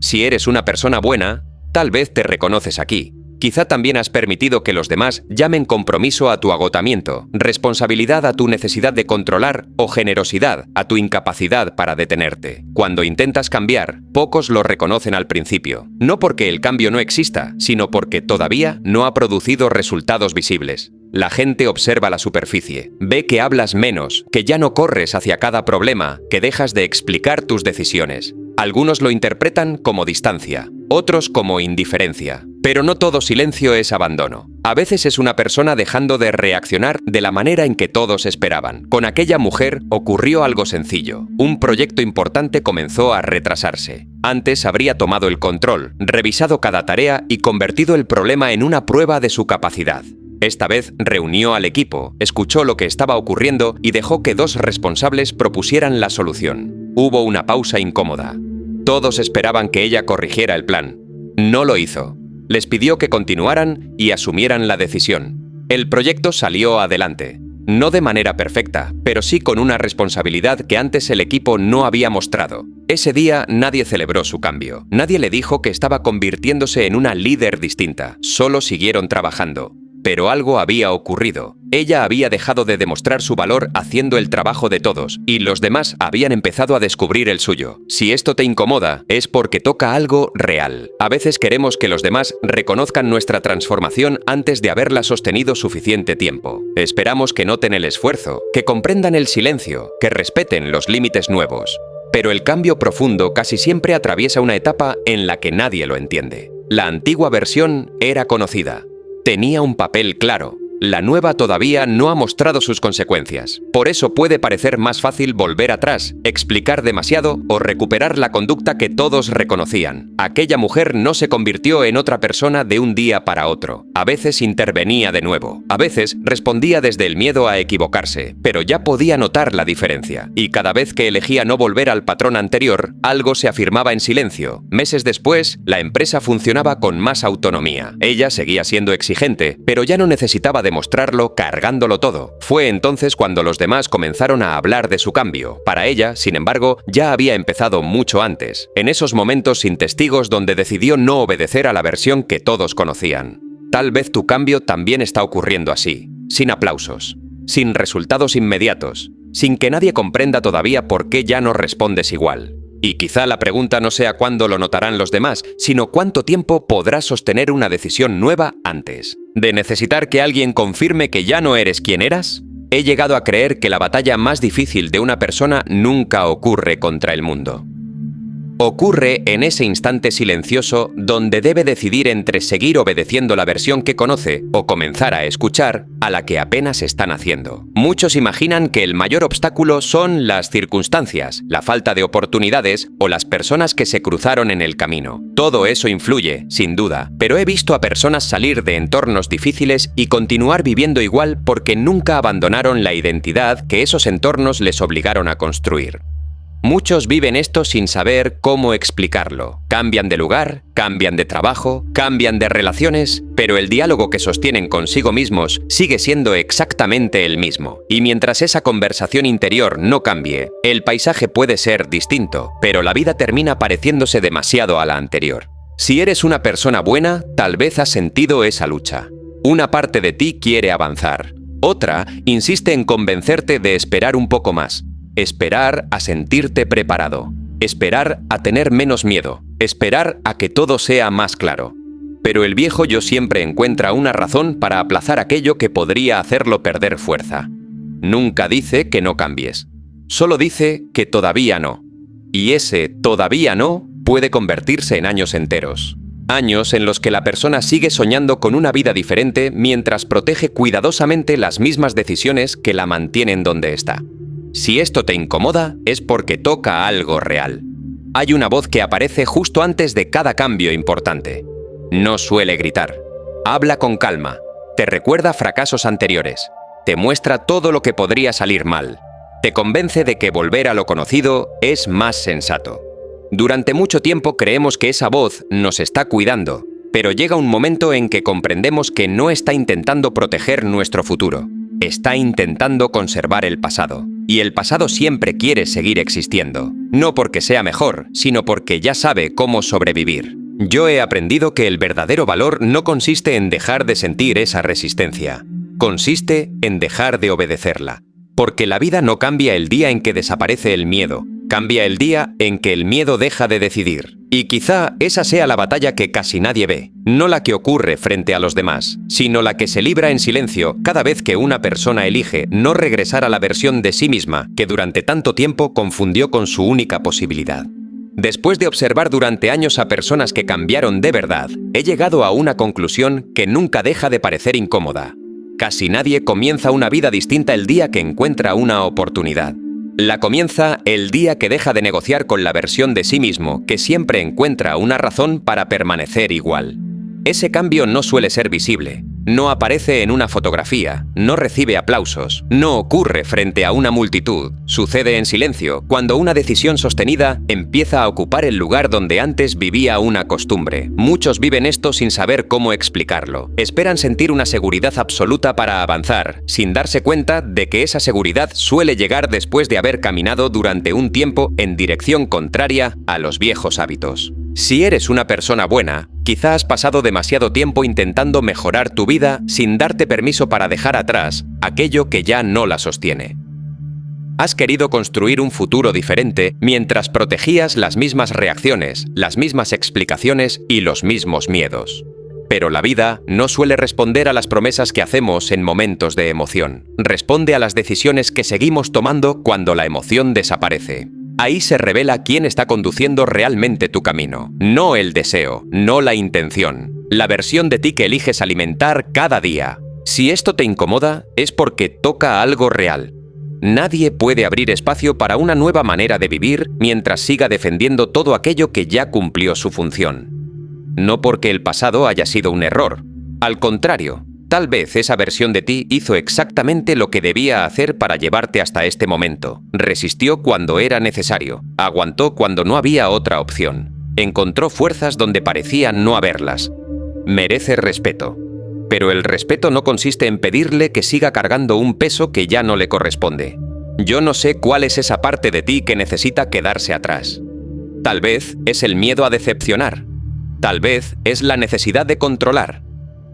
Si eres una persona buena, tal vez te reconoces aquí. Quizá también has permitido que los demás llamen compromiso a tu agotamiento, responsabilidad a tu necesidad de controlar o generosidad a tu incapacidad para detenerte. Cuando intentas cambiar, pocos lo reconocen al principio. No porque el cambio no exista, sino porque todavía no ha producido resultados visibles. La gente observa la superficie, ve que hablas menos, que ya no corres hacia cada problema, que dejas de explicar tus decisiones. Algunos lo interpretan como distancia, otros como indiferencia. Pero no todo silencio es abandono. A veces es una persona dejando de reaccionar de la manera en que todos esperaban. Con aquella mujer ocurrió algo sencillo. Un proyecto importante comenzó a retrasarse. Antes habría tomado el control, revisado cada tarea y convertido el problema en una prueba de su capacidad. Esta vez reunió al equipo, escuchó lo que estaba ocurriendo y dejó que dos responsables propusieran la solución. Hubo una pausa incómoda. Todos esperaban que ella corrigiera el plan. No lo hizo. Les pidió que continuaran y asumieran la decisión. El proyecto salió adelante. No de manera perfecta, pero sí con una responsabilidad que antes el equipo no había mostrado. Ese día nadie celebró su cambio. Nadie le dijo que estaba convirtiéndose en una líder distinta. Solo siguieron trabajando. Pero algo había ocurrido. Ella había dejado de demostrar su valor haciendo el trabajo de todos, y los demás habían empezado a descubrir el suyo. Si esto te incomoda, es porque toca algo real. A veces queremos que los demás reconozcan nuestra transformación antes de haberla sostenido suficiente tiempo. Esperamos que noten el esfuerzo, que comprendan el silencio, que respeten los límites nuevos. Pero el cambio profundo casi siempre atraviesa una etapa en la que nadie lo entiende. La antigua versión era conocida. Tenía un papel claro. la nueva todavía no ha mostrado sus consecuencias. Por eso puede parecer más fácil volver atrás, explicar demasiado o recuperar la conducta que todos reconocían. Aquella mujer no se convirtió en otra persona de un día para otro. A veces intervenía de nuevo. A veces respondía desde el miedo a equivocarse, pero ya podía notar la diferencia. Y cada vez que elegía no volver al patrón anterior, algo se afirmaba en silencio. Meses después, la empresa funcionaba con más autonomía. Ella seguía siendo exigente, pero ya no necesitaba demostrarlo cargándolo todo. Fue entonces cuando los demás comenzaron a hablar de su cambio. Para ella, sin embargo, ya había empezado mucho antes, en esos momentos sin testigos donde decidió no obedecer a la versión que todos conocían. Tal vez tu cambio también está ocurriendo así, sin aplausos, sin resultados inmediatos, sin que nadie comprenda todavía por qué ya no respondes igual. Y quizá la pregunta no sea cuándo lo notarán los demás, sino cuánto tiempo podrás sostener una decisión nueva antes. ¿De necesitar que alguien confirme que ya no eres quien eras? He llegado a creer que la batalla más difícil de una persona nunca ocurre contra el mundo. Ocurre en ese instante silencioso donde debe decidir entre seguir obedeciendo la versión que conoce o comenzar a escuchar a la que apenas está naciendo. Muchos imaginan que el mayor obstáculo son las circunstancias, la falta de oportunidades o las personas que se cruzaron en el camino. Todo eso influye, sin duda, pero he visto a personas salir de entornos difíciles y continuar viviendo igual porque nunca abandonaron la identidad que esos entornos les obligaron a construir. Muchos viven esto sin saber cómo explicarlo. Cambian de lugar, cambian de trabajo, cambian de relaciones, pero el diálogo que sostienen consigo mismos sigue siendo exactamente el mismo. Y mientras esa conversación interior no cambie, el paisaje puede ser distinto, pero la vida termina pareciéndose demasiado a la anterior. Si eres una persona buena, tal vez has sentido esa lucha. Una parte de ti quiere avanzar. Otra insiste en convencerte de esperar un poco más. Esperar a sentirte preparado, esperar a tener menos miedo, esperar a que todo sea más claro. Pero el viejo yo siempre encuentra una razón para aplazar aquello que podría hacerlo perder fuerza. Nunca dice que no cambies, solo dice que todavía no. Y ese todavía no puede convertirse en años enteros. Años en los que la persona sigue soñando con una vida diferente mientras protege cuidadosamente las mismas decisiones que la mantienen donde está. Si esto te incomoda, es porque toca algo real. Hay una voz que aparece justo antes de cada cambio importante. No suele gritar. Habla con calma. Te recuerda fracasos anteriores. Te muestra todo lo que podría salir mal. Te convence de que volver a lo conocido es más sensato. Durante mucho tiempo creemos que esa voz nos está cuidando, pero llega un momento en que comprendemos que no está intentando proteger nuestro futuro. Está intentando conservar el pasado. Y el pasado siempre quiere seguir existiendo. No porque sea mejor, sino porque ya sabe cómo sobrevivir. Yo he aprendido que el verdadero valor no consiste en dejar de sentir esa resistencia. Consiste en dejar de obedecerla. Porque la vida no cambia el día en que desaparece el miedo. Cambia el día en que el miedo deja de decidir. Y quizá esa sea la batalla que casi nadie ve, no la que ocurre frente a los demás, sino la que se libra en silencio cada vez que una persona elige no regresar a la versión de sí misma que durante tanto tiempo confundió con su única posibilidad. Después de observar durante años a personas que cambiaron de verdad, he llegado a una conclusión que nunca deja de parecer incómoda. Casi nadie comienza una vida distinta el día que encuentra una oportunidad. La comienza el día que deja de negociar con la versión de sí mismo que siempre encuentra una razón para permanecer igual. Ese cambio no suele ser visible, no aparece en una fotografía, no recibe aplausos, no ocurre frente a una multitud, sucede en silencio cuando una decisión sostenida empieza a ocupar el lugar donde antes vivía una costumbre. Muchos viven esto sin saber cómo explicarlo. Esperan sentir una seguridad absoluta para avanzar, sin darse cuenta de que esa seguridad suele llegar después de haber caminado durante un tiempo en dirección contraria a los viejos hábitos. Si eres una persona buena, quizá has pasado demasiado tiempo intentando mejorar tu vida sin darte permiso para dejar atrás aquello que ya no la sostiene. Has querido construir un futuro diferente mientras protegías las mismas reacciones, las mismas explicaciones y los mismos miedos. Pero la vida no suele responder a las promesas que hacemos en momentos de emoción. Responde a las decisiones que seguimos tomando cuando la emoción desaparece. Ahí se revela quién está conduciendo realmente tu camino. No el deseo, no la intención. La versión de ti que eliges alimentar cada día. Si esto te incomoda, es porque toca algo real. Nadie puede abrir espacio para una nueva manera de vivir mientras siga defendiendo todo aquello que ya cumplió su función. No porque el pasado haya sido un error. Al contrario, tal vez esa versión de ti hizo exactamente lo que debía hacer para llevarte hasta este momento. Resistió cuando era necesario, aguantó cuando no había otra opción, encontró fuerzas donde parecía no haberlas. Merece respeto. Pero el respeto no consiste en pedirle que siga cargando un peso que ya no le corresponde. Yo no sé cuál es esa parte de ti que necesita quedarse atrás. Tal vez es el miedo a decepcionar. Tal vez es la necesidad de controlar.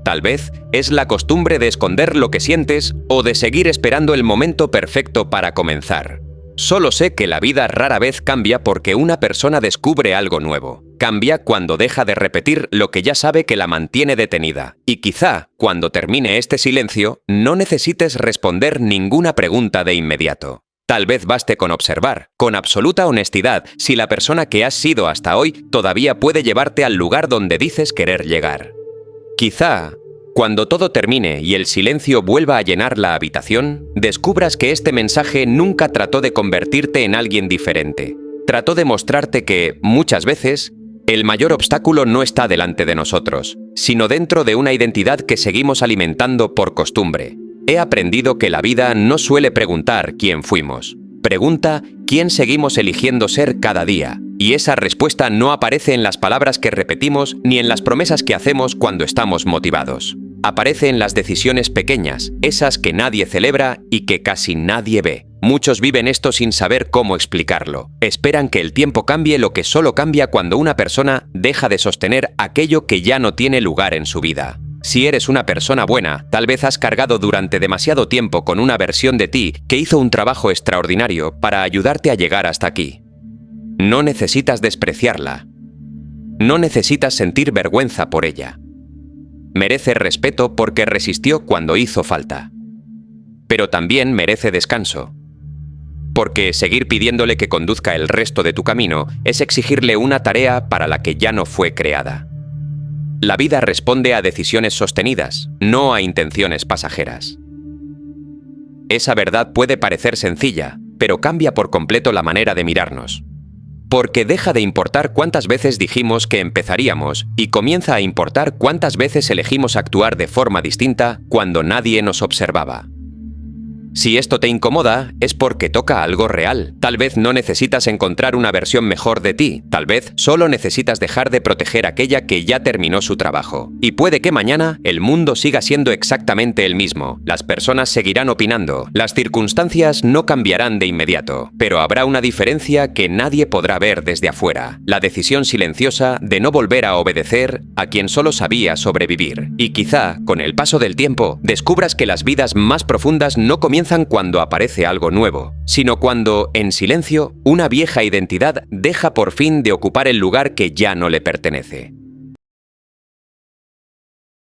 Tal vez es la costumbre de esconder lo que sientes o de seguir esperando el momento perfecto para comenzar. Solo sé que la vida rara vez cambia porque una persona descubre algo nuevo. Cambia cuando deja de repetir lo que ya sabe que la mantiene detenida. Y quizá, cuando termine este silencio, no necesites responder ninguna pregunta de inmediato. Tal vez baste con observar, con absoluta honestidad, si la persona que has sido hasta hoy todavía puede llevarte al lugar donde dices querer llegar. Quizá, cuando todo termine y el silencio vuelva a llenar la habitación, descubras que este mensaje nunca trató de convertirte en alguien diferente. Trató de mostrarte que, muchas veces, el mayor obstáculo no está delante de nosotros, sino dentro de una identidad que seguimos alimentando por costumbre. He aprendido que la vida no suele preguntar quién fuimos. Pregunta quién seguimos eligiendo ser cada día. Y esa respuesta no aparece en las palabras que repetimos ni en las promesas que hacemos cuando estamos motivados. Aparece en las decisiones pequeñas, esas que nadie celebra y que casi nadie ve. Muchos viven esto sin saber cómo explicarlo. Esperan que el tiempo cambie lo que solo cambia cuando una persona deja de sostener aquello que ya no tiene lugar en su vida. Si eres una persona buena, tal vez has cargado durante demasiado tiempo con una versión de ti que hizo un trabajo extraordinario para ayudarte a llegar hasta aquí. No necesitas despreciarla. No necesitas sentir vergüenza por ella. Merece respeto porque resistió cuando hizo falta. Pero también merece descanso. Porque seguir pidiéndole que conduzca el resto de tu camino es exigirle una tarea para la que ya no fue creada. La vida responde a decisiones sostenidas, no a intenciones pasajeras. Esa verdad puede parecer sencilla, pero cambia por completo la manera de mirarnos. Porque deja de importar cuántas veces dijimos que empezaríamos y comienza a importar cuántas veces elegimos actuar de forma distinta cuando nadie nos observaba. Si esto te incomoda, es porque toca algo real. Tal vez no necesitas encontrar una versión mejor de ti, tal vez solo necesitas dejar de proteger aquella que ya terminó su trabajo. Y puede que mañana el mundo siga siendo exactamente el mismo, las personas seguirán opinando, las circunstancias no cambiarán de inmediato, pero habrá una diferencia que nadie podrá ver desde afuera, la decisión silenciosa de no volver a obedecer a quien solo sabía sobrevivir. Y quizá, con el paso del tiempo, descubras que las vidas más profundas no comienzan cuando aparece algo nuevo, sino cuando, en silencio, una vieja identidad deja por fin de ocupar el lugar que ya no le pertenece.